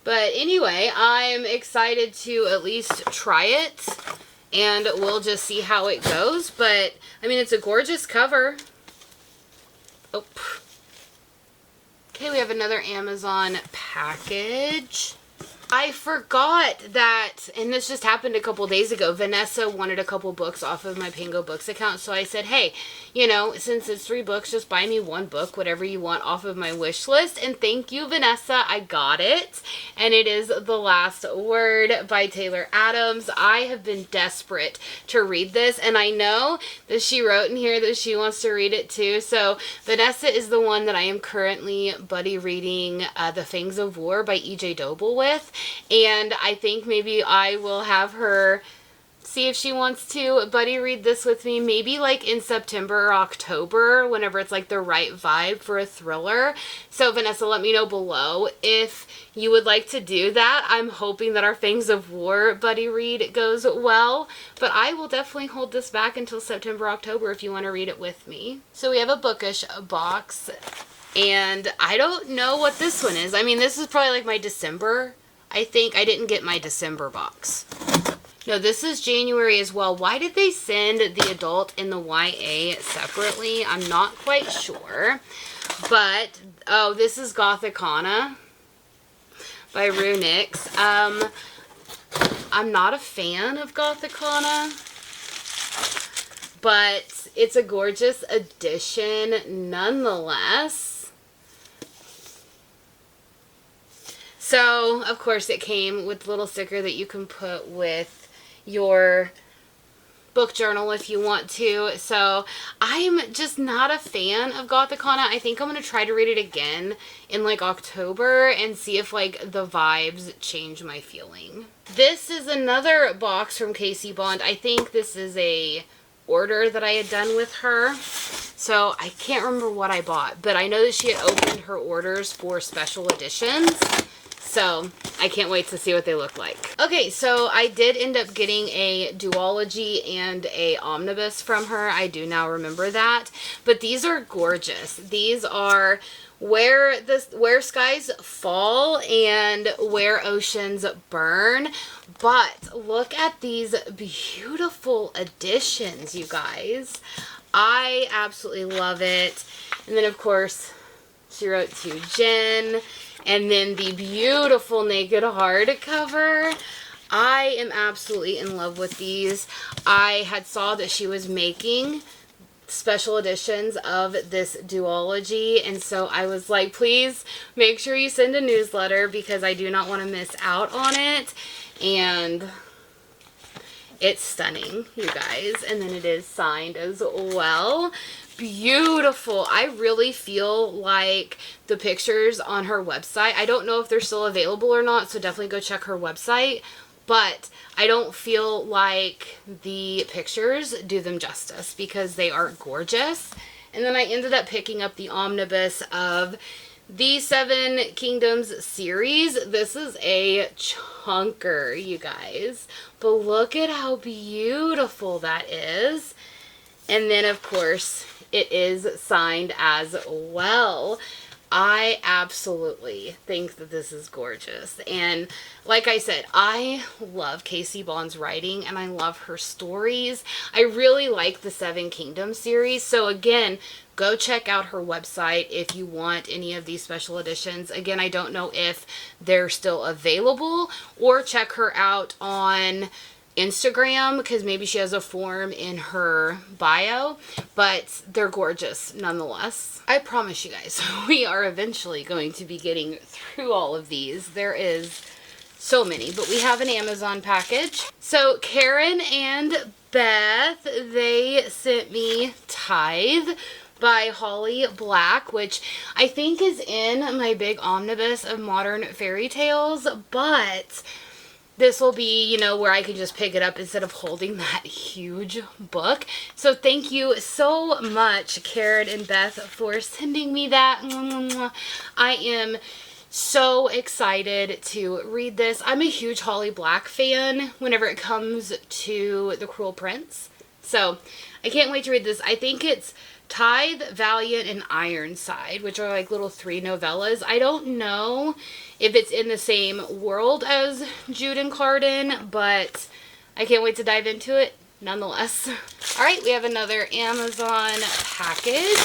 But anyway, I'm excited to at least try it. And we'll just see how it goes. But, I mean, it's a gorgeous cover. Oh. Okay, we have another Amazon package. I forgot that, and this just happened a couple days ago, Vanessa wanted a couple books off of my Pango Books account, so I said, hey, you know, since it's 3 books, just buy me 1 book, whatever you want off of my wish list, and thank you, Vanessa, I got it, and it is The Last Word by Taylor Adams. I have been desperate to read this, and I know that she wrote in here that she wants to read it too, so Vanessa is the one that I am currently buddy reading The Fangs of War by E.J. Doble with. And I think maybe I will have her see if she wants to buddy read this with me, maybe like in September or October, whenever it's like the right vibe for a thriller. So Vanessa, let me know below if you would like to do that. I'm hoping that our Fangs of War buddy read goes well, but I will definitely hold this back until September, October if you want to read it with me. So we have a bookish box, and I don't know what this one is. I mean, this is probably like my December. I think I didn't get my December box. No, this is January as well. Why did they send the adult and the YA separately? I'm not quite sure. But, oh, this is Gothicana by Rue Nix. I'm not a fan of Gothicana, but it's a gorgeous addition nonetheless. So, of course, it came with a little sticker that you can put with your book journal if you want to. So I'm just not a fan of Gothicana. I think I'm going to try to read it again in like October and see if like the vibes change my feeling. This is another box from Casey Bond. I think this is a order that I had done with her. So I can't remember what I bought, but I know that she had opened her orders for special editions. So I can't wait to see what they look like. Okay, so I did end up getting a duology and a omnibus from her. I do now remember that. But these are gorgeous. These are Where Skies Fall and Where Oceans Burn. But look at these beautiful editions, you guys. I absolutely love it. And then, of course, she wrote to Jen. And then the beautiful naked hardcover. I am absolutely in love with these. I had saw that she was making special editions of this duology, and so I was like, please make sure you send a newsletter because I do not want to miss out on it. And it's stunning, you guys. And then it is signed as well. Beautiful. I really feel like the pictures on her website, I don't know if they're still available or not, so definitely go check her website, but I don't feel like the pictures do them justice because they are gorgeous. And then I ended up picking up the omnibus of the Seven Kingdoms series. This is a chunker, you guys, but look at how beautiful that is. And then, of course, it is signed as well. I absolutely think that this is gorgeous. And like I said, I love Casey Bond's writing and I love her stories. I really like the Seven Kingdoms series. So again, go check out her website if you want any of these special editions. Again, I don't know if they're still available, or check her out on Instagram because maybe she has a form in her bio, but they're gorgeous nonetheless. I promise you guys, we are eventually going to be getting through all of these. There is so many, but we have an Amazon package. So Karen and Beth, they sent me Tithe by Holly Black, which I think is in my big omnibus of modern fairy tales, but this will be, you know, where I can just pick it up instead of holding that huge book. So thank you so much, Karen and Beth, for sending me that. I am so excited to read this. I'm a huge Holly Black fan whenever it comes to The Cruel Prince. So I can't wait to read this. I think it's Tithe, Valiant, and Ironside, which are like little 3 novellas. I don't know if it's in the same world as Jude and Carden, but I can't wait to dive into it nonetheless. All right, we have another Amazon package,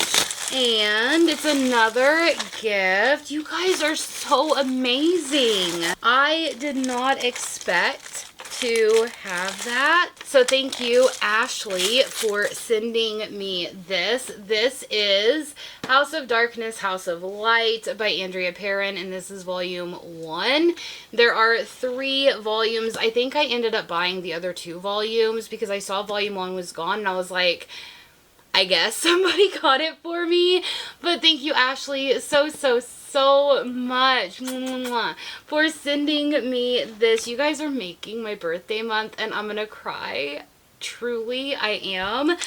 and it's another gift. You guys are so amazing. I did not expect to have that. So thank you, Ashley, for sending me this. This is House of Darkness, House of Light by Andrea Perrin, and this is volume 1. There are 3 volumes. I think I ended up buying the other 2 volumes because I saw volume 1 was gone, and I was like, I guess somebody got it for me. But thank you, Ashley, so much for sending me this. You guys are making my birthday month and I'm gonna cry. Truly, I am.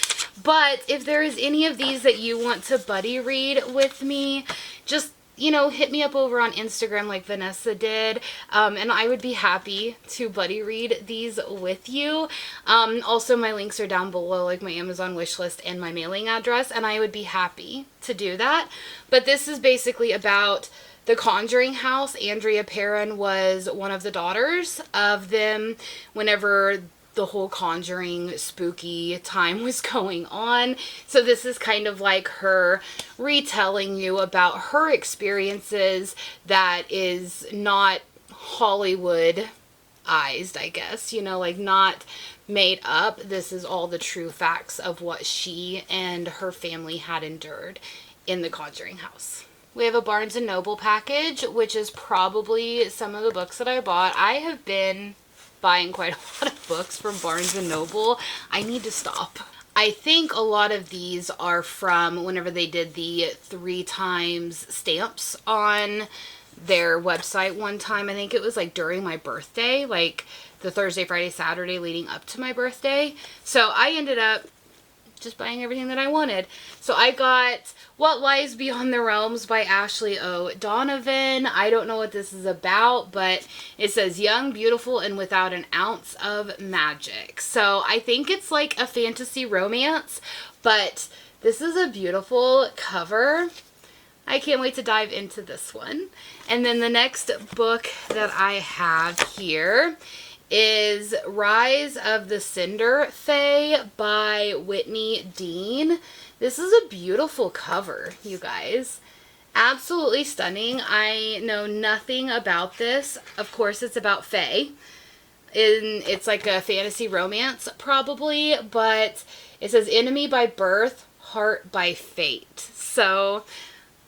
But if there is any of these that you want to buddy read with me, just, you know, hit me up over on Instagram like Vanessa did, and I would be happy to buddy read these with you. Also, my links are down below, like my Amazon wishlist and my mailing address, and I would be happy to do that. But this is basically about the Conjuring house. Andrea Perrin was one of the daughters of them whenever the whole Conjuring spooky time was going on. So this is kind of like her retelling you about her experiences that is not Hollywoodized, I guess, you know, like not made up. This is all the true facts of what she and her family had endured in the Conjuring house. We have a Barnes & Noble package, which is probably some of the books that I bought. I have been buying quite a lot of books from Barnes & Noble. I need to stop. I think a lot of these are from whenever they did the 3 times stamps on their website one time. I think it was like during my birthday, like the Thursday, Friday, Saturday leading up to my birthday. So I ended up just buying everything that I wanted. So I got What Lies Beyond the Realms by Ashley O. Donovan. I don't know what this is about, but it says young, beautiful, and without an ounce of magic. So I think it's like a fantasy romance, but this is a beautiful cover. I can't wait to dive into this one. And then the next book that I have here is Rise of the Cinder Fae by Whitney Dean. This is a beautiful cover, you guys. Absolutely stunning. I know nothing about this. Of course, it's about fae. It's like a fantasy romance, probably, but it says enemy by birth, heart by fate. So,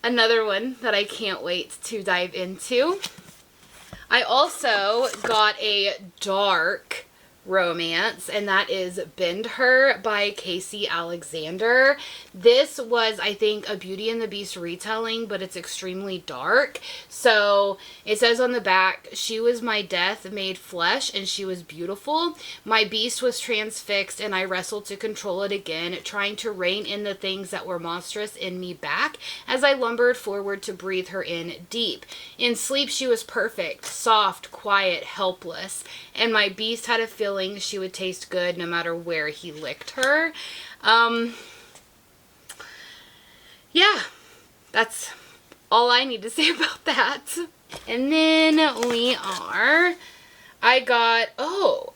another one that I can't wait to dive into. I also got a dark romance, and that is Bend Her by Casey Alexander. This was, I think, a Beauty and the Beast retelling, but it's extremely dark. So it says on the back, she was my death made flesh, and she was beautiful. My beast was transfixed, and I wrestled to control it again, trying to rein in the things that were monstrous in me back as I lumbered forward to breathe her in deep. In sleep, she was perfect, soft, quiet, helpless, and my beast had a feeling she would taste good no matter where he licked her. Yeah, that's all I need to say about that. And then I got,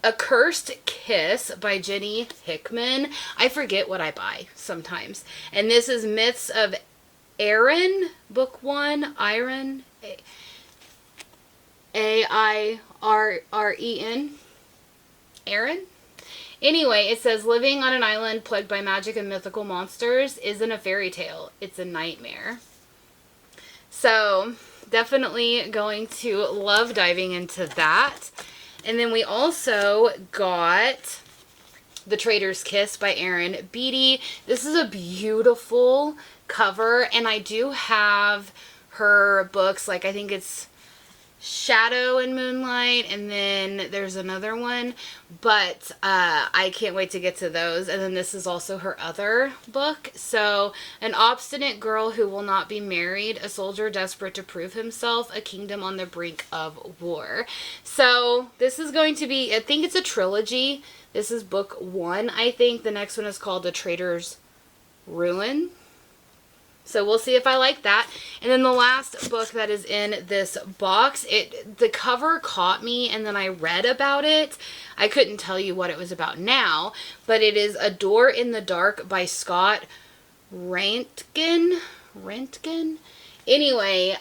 A Cursed Kiss by Jenny Hickman. I forget what I buy sometimes. And this is Myths of Aaron, book 1, Iron, A-I-R-R-E-N. Aaron? Anyway, it says, living on an island plagued by magic and mythical monsters isn't a fairy tale. It's a nightmare. So, definitely going to love diving into that. And then we also got The Traitor's Kiss by Erin Beatty. This is a beautiful cover, and I do have her books, like I think it's Shadow and Moonlight, and then there's another one, but I can't wait to get to those. And then this is also her other book. So, an obstinate girl who will not be married, a soldier desperate to prove himself, a kingdom on the brink of war. So this is going to be, I think it's a trilogy. This is book 1, I think. The next one is called The Traitor's Ruin. So we'll see if I like that. And then the last book that is in this box, the cover caught me, and then I read about it. I couldn't tell you what it was about now, but it is A Door in the Dark by Scott Rentgen. Anyway,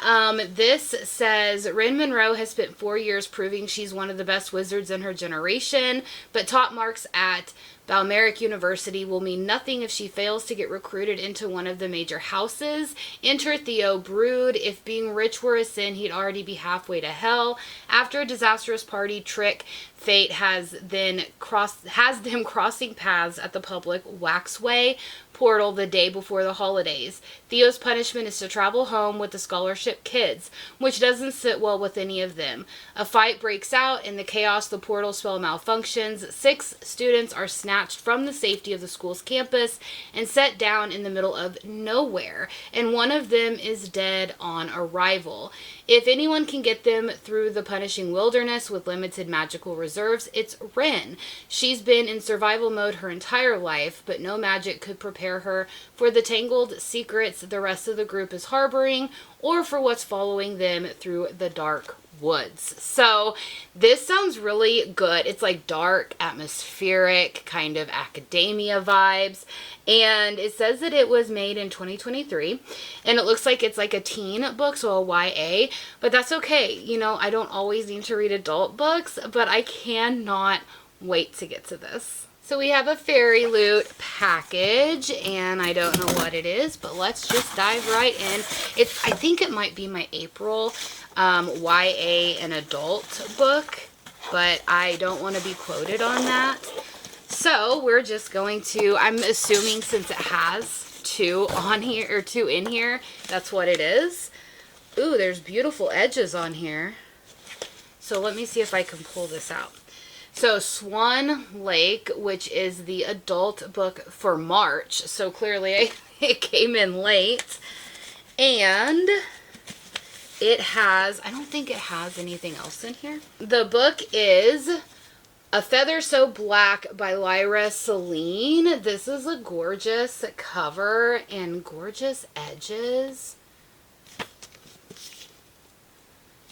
this says, Ren Monroe has spent 4 years proving she's one of the best wizards in her generation, but top marks at Balmeric University will mean nothing if she fails to get recruited into one of the major houses. Enter Theo Brood. If being rich were a sin, he'd already be halfway to hell. After a disastrous party trick, fate has them crossing paths at the public waxway portal the day before the holidays. Theo's punishment is to travel home with the scholarship kids, which doesn't sit well with any of them. A fight breaks out. In the chaos, the portal spell malfunctions. 6 students are snatched from the safety of the school's campus and set down in the middle of nowhere, and one of them is dead on arrival. If anyone can get them through the punishing wilderness with limited magical reserves, it's Ren. She's been in survival mode her entire life, but no magic could prepare her for the tangled secrets the rest of the group is harboring, or for what's following them through the dark woods. So this sounds really good. It's like dark, atmospheric, kind of academia vibes. And it says that it was made in 2023. And it looks like it's like a teen book, so a YA. But that's okay. You know, I don't always need to read adult books, but I cannot wait to get to this. So we have a fairyloot package, and I don't know what it is, but let's just dive right in. I think it might be my April YA and adult book. but I don't want to be quoted on that. So we're just going to, I'm assuming since it has 2 on here, or 2 in here, that's what it is. Ooh, there's beautiful edges on here. So let me see if I can pull this out. So Swan Lake, which is the adult book for March. So clearly it came in late. And it has, I don't think it has anything else in here. The book is A Feather So Black by Lyra Celine. This is a gorgeous cover and gorgeous edges.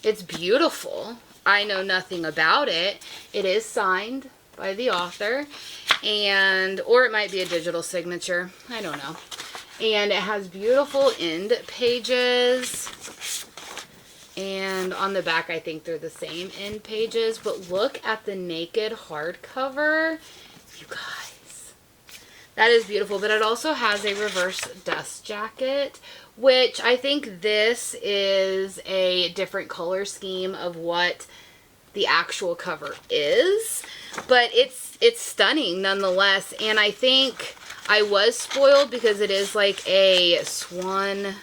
It's beautiful. I know nothing about it. It is signed by the author, and or it might be a digital signature. I don't know. And it has beautiful end pages. And on the back, I think they're the same end pages. But look at the naked hardcover. You guys. That is beautiful. But it also has a reverse dust jacket, which I think this is a different color scheme of what the actual cover is. But it's stunning nonetheless. And I think I was spoiled because it is like a swan.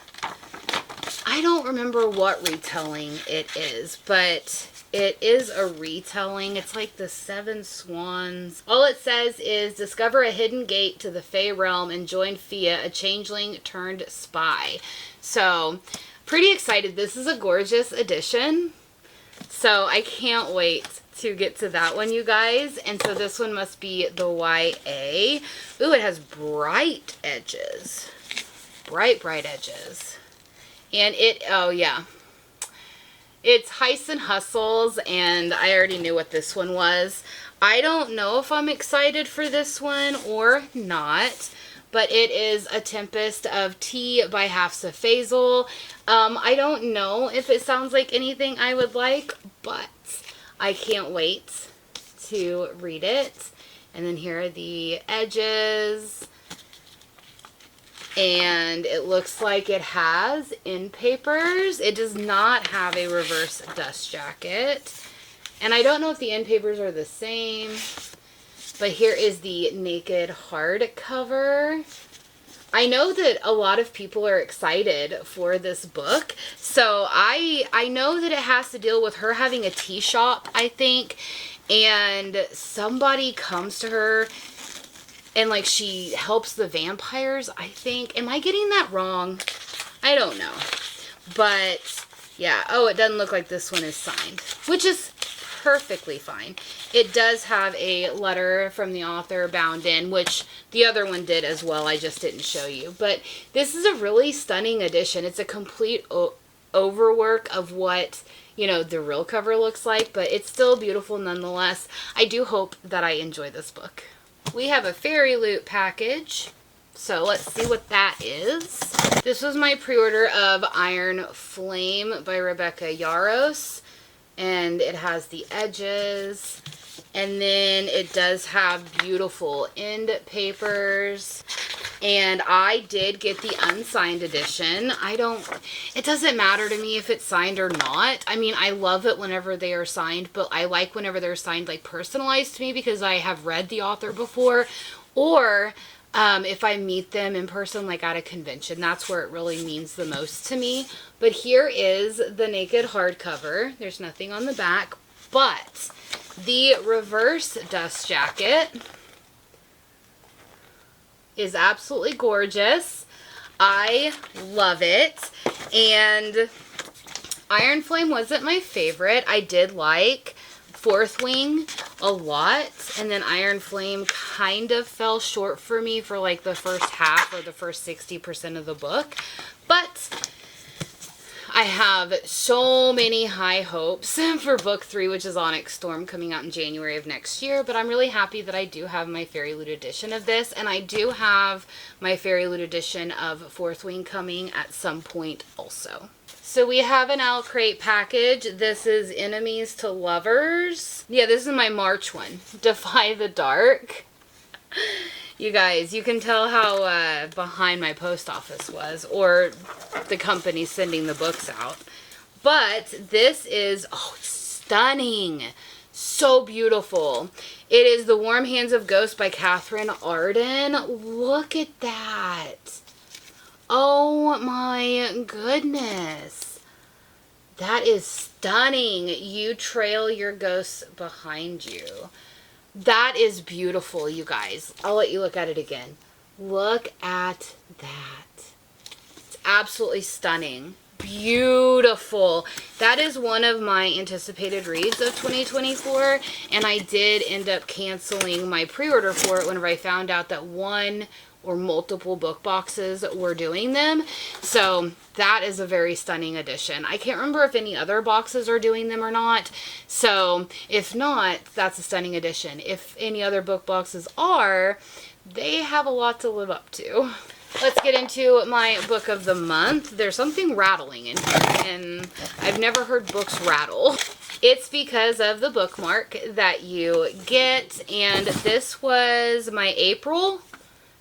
I don't remember what retelling it is, but it is a retelling. It's like the 7 Swans. All it says is, discover a hidden gate to the Fey realm and join Fia, a changeling turned spy. So, pretty excited. This is a gorgeous edition. So, I can't wait to get to that one, you guys. And so this one must be the YA. Ooh, it has bright edges. Bright edges. And it, oh yeah, it's Heists and Hustles, and I already knew what this one was. I don't know if I'm excited for this one or not, but it is A Tempest of Tea by Hafsa Faisal. I don't know if it sounds like anything I would like, but I can't wait to read it. And then here are the edges. And it looks like it has end papers. It does not have a reverse dust jacket. And I don't know if the end papers are the same. But here is the naked hardcover. I know that a lot of people are excited for this book. So I know that it has to deal with her having a tea shop, I think. And somebody comes to her and, like, she helps the vampires, I think. Am I getting that wrong? I don't know. But, yeah. Oh, it doesn't look like this one is signed, which is perfectly fine. It does have a letter from the author bound in, which the other one did as well. I just didn't show you. But this is a really stunning edition. It's a complete overwork of what, you know, the real cover looks like. But it's still beautiful nonetheless. I do hope that I enjoy this book. We have a fairyloot package, so let's see what that is. This was my pre-order of Iron Flame by Rebecca Yaros, and it has the edges, and then it does have beautiful end papers, and I did get the unsigned edition. It doesn't matter to me if it's signed or not. I mean, I love it whenever they are signed, but I like whenever they're signed, like, personalized to me because I have read the author before, or if I meet them in person, like at a convention, that's where it really means the most to me. But here is the naked hardcover. There's nothing on the back, but the reverse dust jacket is absolutely gorgeous. I love it. And Iron Flame wasn't my favorite. I did like Fourth Wing a lot, and then Iron Flame kind of fell short for me for like the first half or the first 60% of the book. But I have so many high hopes for book 3, which is Onyx Storm, coming out in January of next year. But I'm really happy that I do have my fairyloot edition of this, and I do have my fairyloot edition of Fourth Wing coming at some point also. So we have an illumicrate package. This is Enemies to Lovers. Yeah, this is my March one. Defy the Dark. You guys, you can tell how behind my post office was, or the company sending the books out. But this is, oh, stunning. So beautiful. It is The Warm Hands of Ghosts by Catherine Arden. Look at that. Oh my goodness. That is stunning. You trail your ghosts behind you. That is beautiful, you guys. I'll let you look at it again. Look at that. It's absolutely stunning. Beautiful. That is one of my anticipated reads of 2024, and I did end up canceling my pre-order for it whenever I found out that one or multiple book boxes were doing them. So that is a very stunning edition. I can't remember if any other boxes are doing them or not. So if not, that's a stunning edition. If any other book boxes are, they have a lot to live up to. Let's get into my book of the month. There's something rattling in here, and I've never heard books rattle. It's because of the bookmark that you get, and this was my April.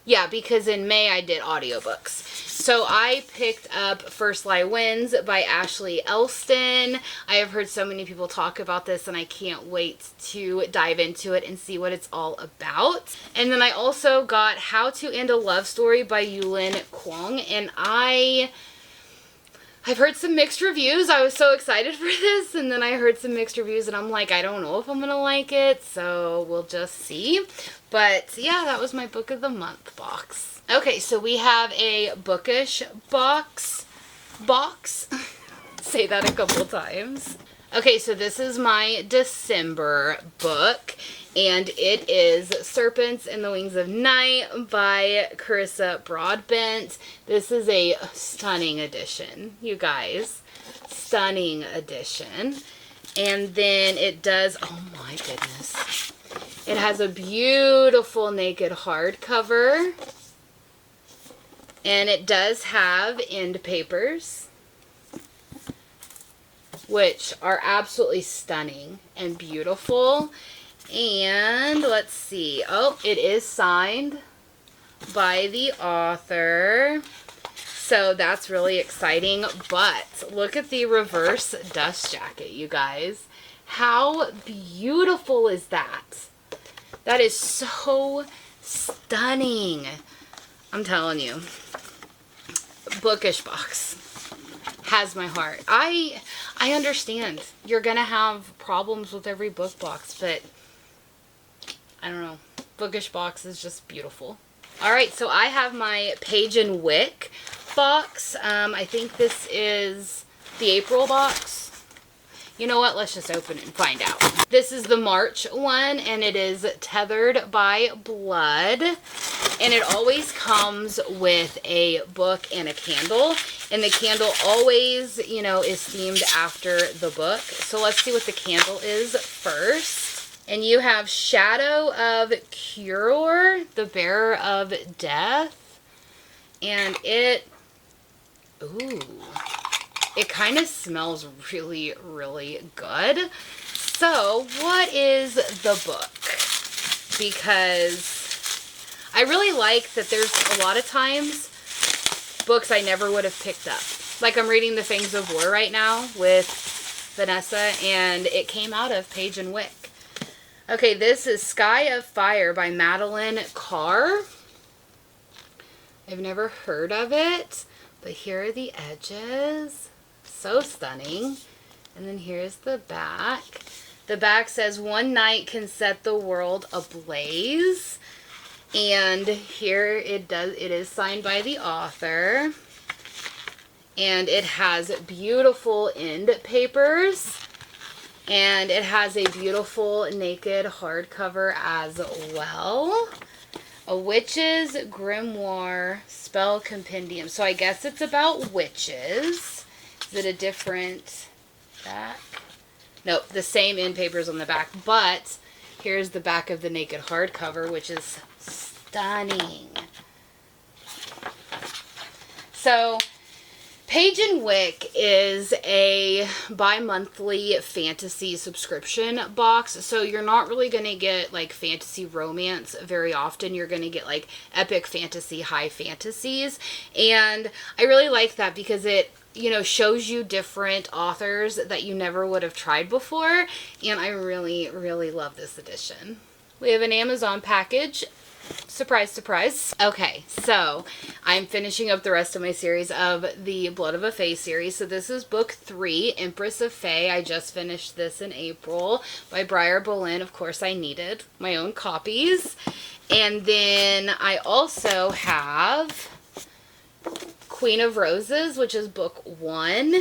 Yeah, because in May I did audiobooks. So I picked up First Lie Wins by Ashley Elston. I have heard so many people talk about this, and I can't wait to dive into it and see what it's all about. And then I also got How to End a Love Story by Yulin Kwong, and I've heard some mixed reviews. I was so excited for this, and then I heard some mixed reviews, and I'm like, I don't know if I'm gonna like it, so we'll just see. But yeah, that was my book of the month box. Okay, so we have a bookish box. Say that a couple times. Okay, so this is my December book, and it is Serpents and the Wings of Night by Carissa Broadbent. This is a stunning edition, you guys. Stunning edition. And then it does, oh my goodness. It has a beautiful naked hardcover. And it does have end papers, which are absolutely stunning and beautiful. And let's see. Oh, it is signed by the author. So that's really exciting. But look at the reverse dust jacket, you guys. How beautiful is that? That is so stunning. I'm telling you. Bookish box has my heart. I understand you're gonna have problems with every book box, but I don't know. Bookish box is just beautiful. Alright, so I have my Page and Wick box. I think this is the April box. You know what? Let's just open it and find out. This is the March one, and it is Tethered by Blood. And it always comes with a book and a candle. And the candle always, you know, is themed after the book. So let's see what the candle is first. And you have Shadow of Cure, the Bearer of Death. And it, ooh, it kind of smells really, really good. So what is the book? Because I really like that there's a lot of times books I never would have picked up. Like I'm reading The Fangs of War right now with Vanessa, and it came out of Page and Wick. Okay, this is Sky of Fire by Madeline Carr. I've never heard of it, but here are the edges. So stunning. And then here's the back. The back says, "One night can set the world ablaze." And here it is signed by the author. And it has beautiful end papers. And it has a beautiful naked hardcover as well. A Witch's Grimoire Spell Compendium. So I guess it's about witches. Is it a different back? Nope, the same end papers on the back. But here's the back of the naked hardcover, which is stunning. So Page and Wick is a bi-monthly fantasy subscription box. So you're not really going to get like fantasy romance very often. You're going to get like epic fantasy, high fantasies. And I really like that because it you know, shows you different authors that you never would have tried before. And I really, really love this edition. We have an Amazon package. Surprise, surprise. Okay, so I'm finishing up the rest of my series of the Blood of a Fae series. So this is book 3, Empress of Fae. I just finished this in April by Briar Boleyn. Of course, I needed my own copies. And then I also have Queen of Roses, which is book 1.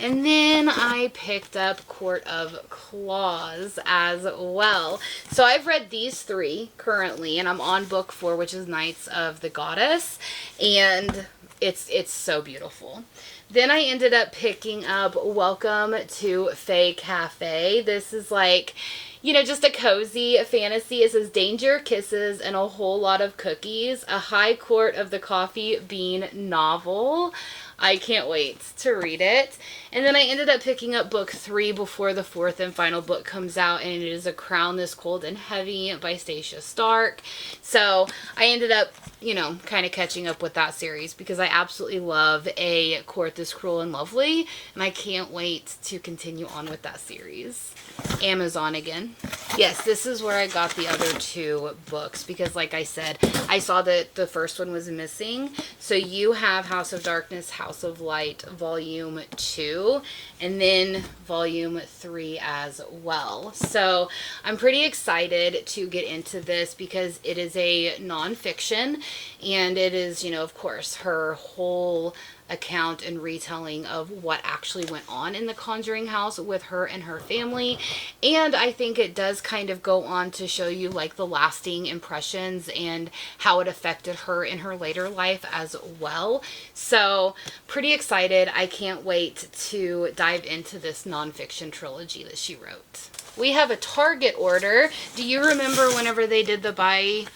And then I picked up Court of Claws as well. So I've read these 3 currently, and I'm on book 4, which is Knights of the Goddess. And it's so beautiful. Then I ended up picking up Welcome to Fae Cafe. This is like, you know, just a cozy fantasy. It says danger, kisses, and a whole lot of cookies. A high court of the coffee bean novel. I can't wait to read it. And then I ended up picking up book 3 before the 4th and final book comes out, and it is A Crown This Cold and Heavy by Stacia Stark. So I ended up, you know, kind of catching up with that series because I absolutely love A Court This Cruel and Lovely, and I can't wait to continue on with that series. Amazon again. Yes, this is where I got the other 2 books because, like I said, I saw that the first one was missing. So you have House of Darkness, House of Light, Volume 2, and then Volume 3 as well. So I'm pretty excited to get into this because it is a nonfiction, and it is, you know, of course, her whole account and retelling of what actually went on in the Conjuring house with her and her family. And I think it does kind of go on to show you like the lasting impressions and how it affected her in her later life as well. So pretty excited. I can't wait to dive into this nonfiction trilogy that she wrote. We have a Target order. Do you remember whenever they did the buy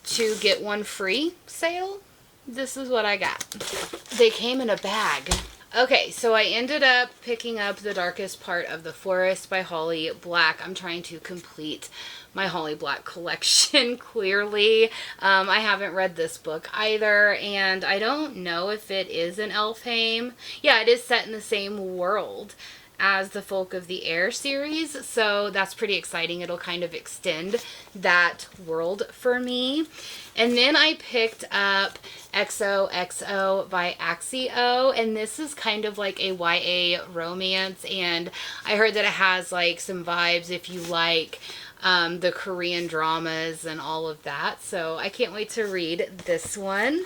2 get 1 free sale? This is what I got. They came in a bag. Okay, so I ended up picking up The Darkest Part of the Forest by Holly Black. I'm trying to complete my Holly Black collection, clearly. I haven't read this book either, and I don't know if it is an Elfheim. Yeah, it is set in the same world as the Folk of the Air series, so that's pretty exciting. It'll kind of extend that world for me. And then I picked up XOXO by Axio, and this is kind of like a YA romance, and I heard that it has like some vibes if you like the Korean dramas and all of that, so I can't wait to read this one.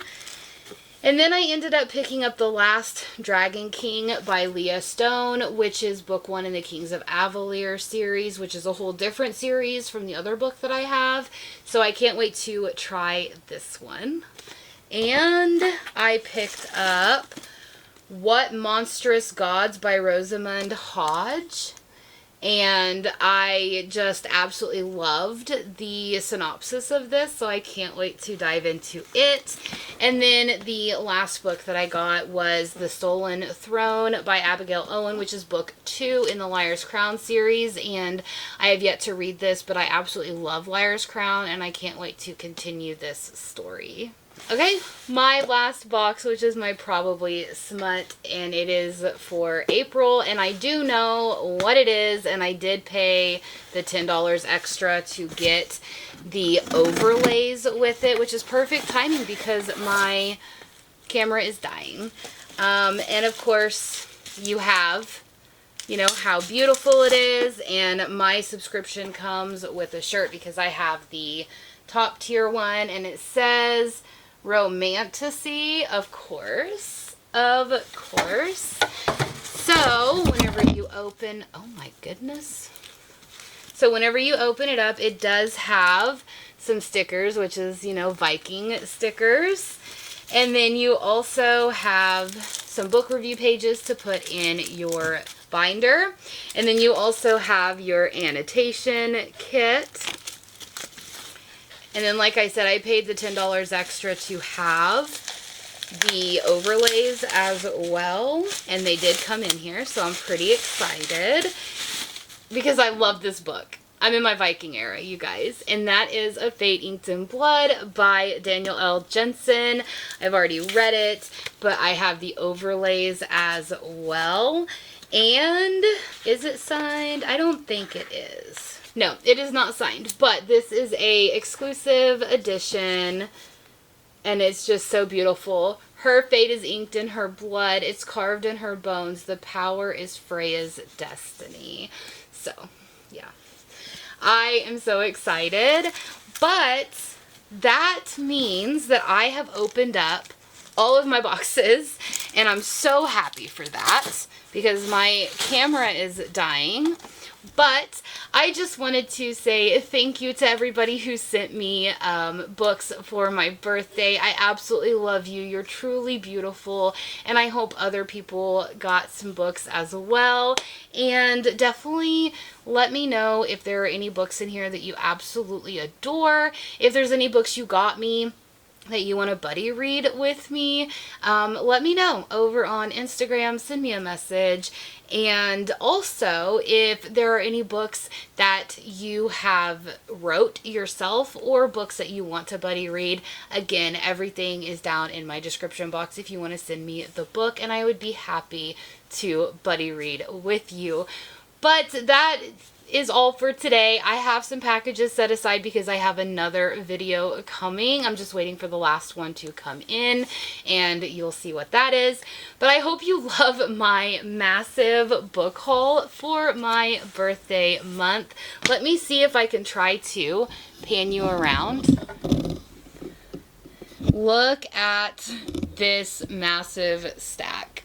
And then I ended up picking up The Last Dragon King by Leah Stone, which is book 1 in the Kings of Avalere series, which is a whole different series from the other book that I have. So I can't wait to try this one. And I picked up What Monstrous Gods by Rosamund Hodge. And I just absolutely loved the synopsis of this, so I can't wait to dive into it. And then the last book that I got was The Stolen Throne by Abigail Owen, which is book 2 in the Liar's Crown series. And I have yet to read this, but I absolutely love Liar's Crown, and I can't wait to continue this story. Okay, my last box, which is my probably smut, and it is for April, and I do know what it is, and I did pay the $10 extra to get the overlays with it, which is perfect timing because my camera is dying. And of course, you have, you know, how beautiful it is, and my subscription comes with a shirt because I have the top tier one, and it says Romantasy, of course. So, whenever you open, oh my goodness. So, whenever you open it up, it does have some stickers, which is, you know, Viking stickers. And then you also have some book review pages to put in your binder. And then you also have your annotation kit. And then, like I said, I paid the $10 extra to have the overlays as well. And they did come in here, so I'm pretty excited because I love this book. I'm in my Viking era, you guys. And that is A Fate Inked in Blood by Daniel L. Jensen. I've already read it, but I have the overlays as well. And is it signed? I don't think it is. No, it is not signed, but this is a exclusive edition, and it's just so beautiful. Her fate is inked in her blood. It's carved in her bones. The power is Freya's destiny. So, yeah. I am so excited, but that means that I have opened up all of my boxes, and I'm so happy for that because my camera is dying. But I just wanted to say thank you to everybody who sent me books for my birthday. I absolutely love you. You're truly beautiful, and I hope other people got some books as well. And definitely let me know if there are any books in here that you absolutely adore. If there's any books you got me that you want to buddy read with me, let me know over on Instagram. Send me a message. And also, if there are any books that you have wrote yourself or books that you want to buddy read, again, everything is down in my description box if you want to send me the book, and I would be happy to buddy read with you. But that is all for today. I have some packages set aside because I have another video coming. I'm just waiting for the last one to come in, and you'll see what that is. But I hope you love my massive book haul for my birthday month. Let me see if I can try to pan you around. Look at this massive stack.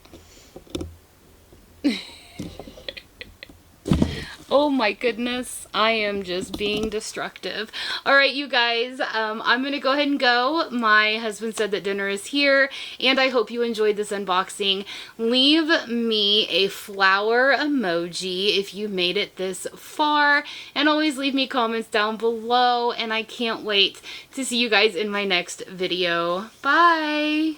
Oh my goodness, I am just being destructive. Alright, you guys, I'm going to go ahead and go. My husband said that dinner is here, and I hope you enjoyed this unboxing. Leave me a flower emoji if you made it this far, and always leave me comments down below, and I can't wait to see you guys in my next video. Bye!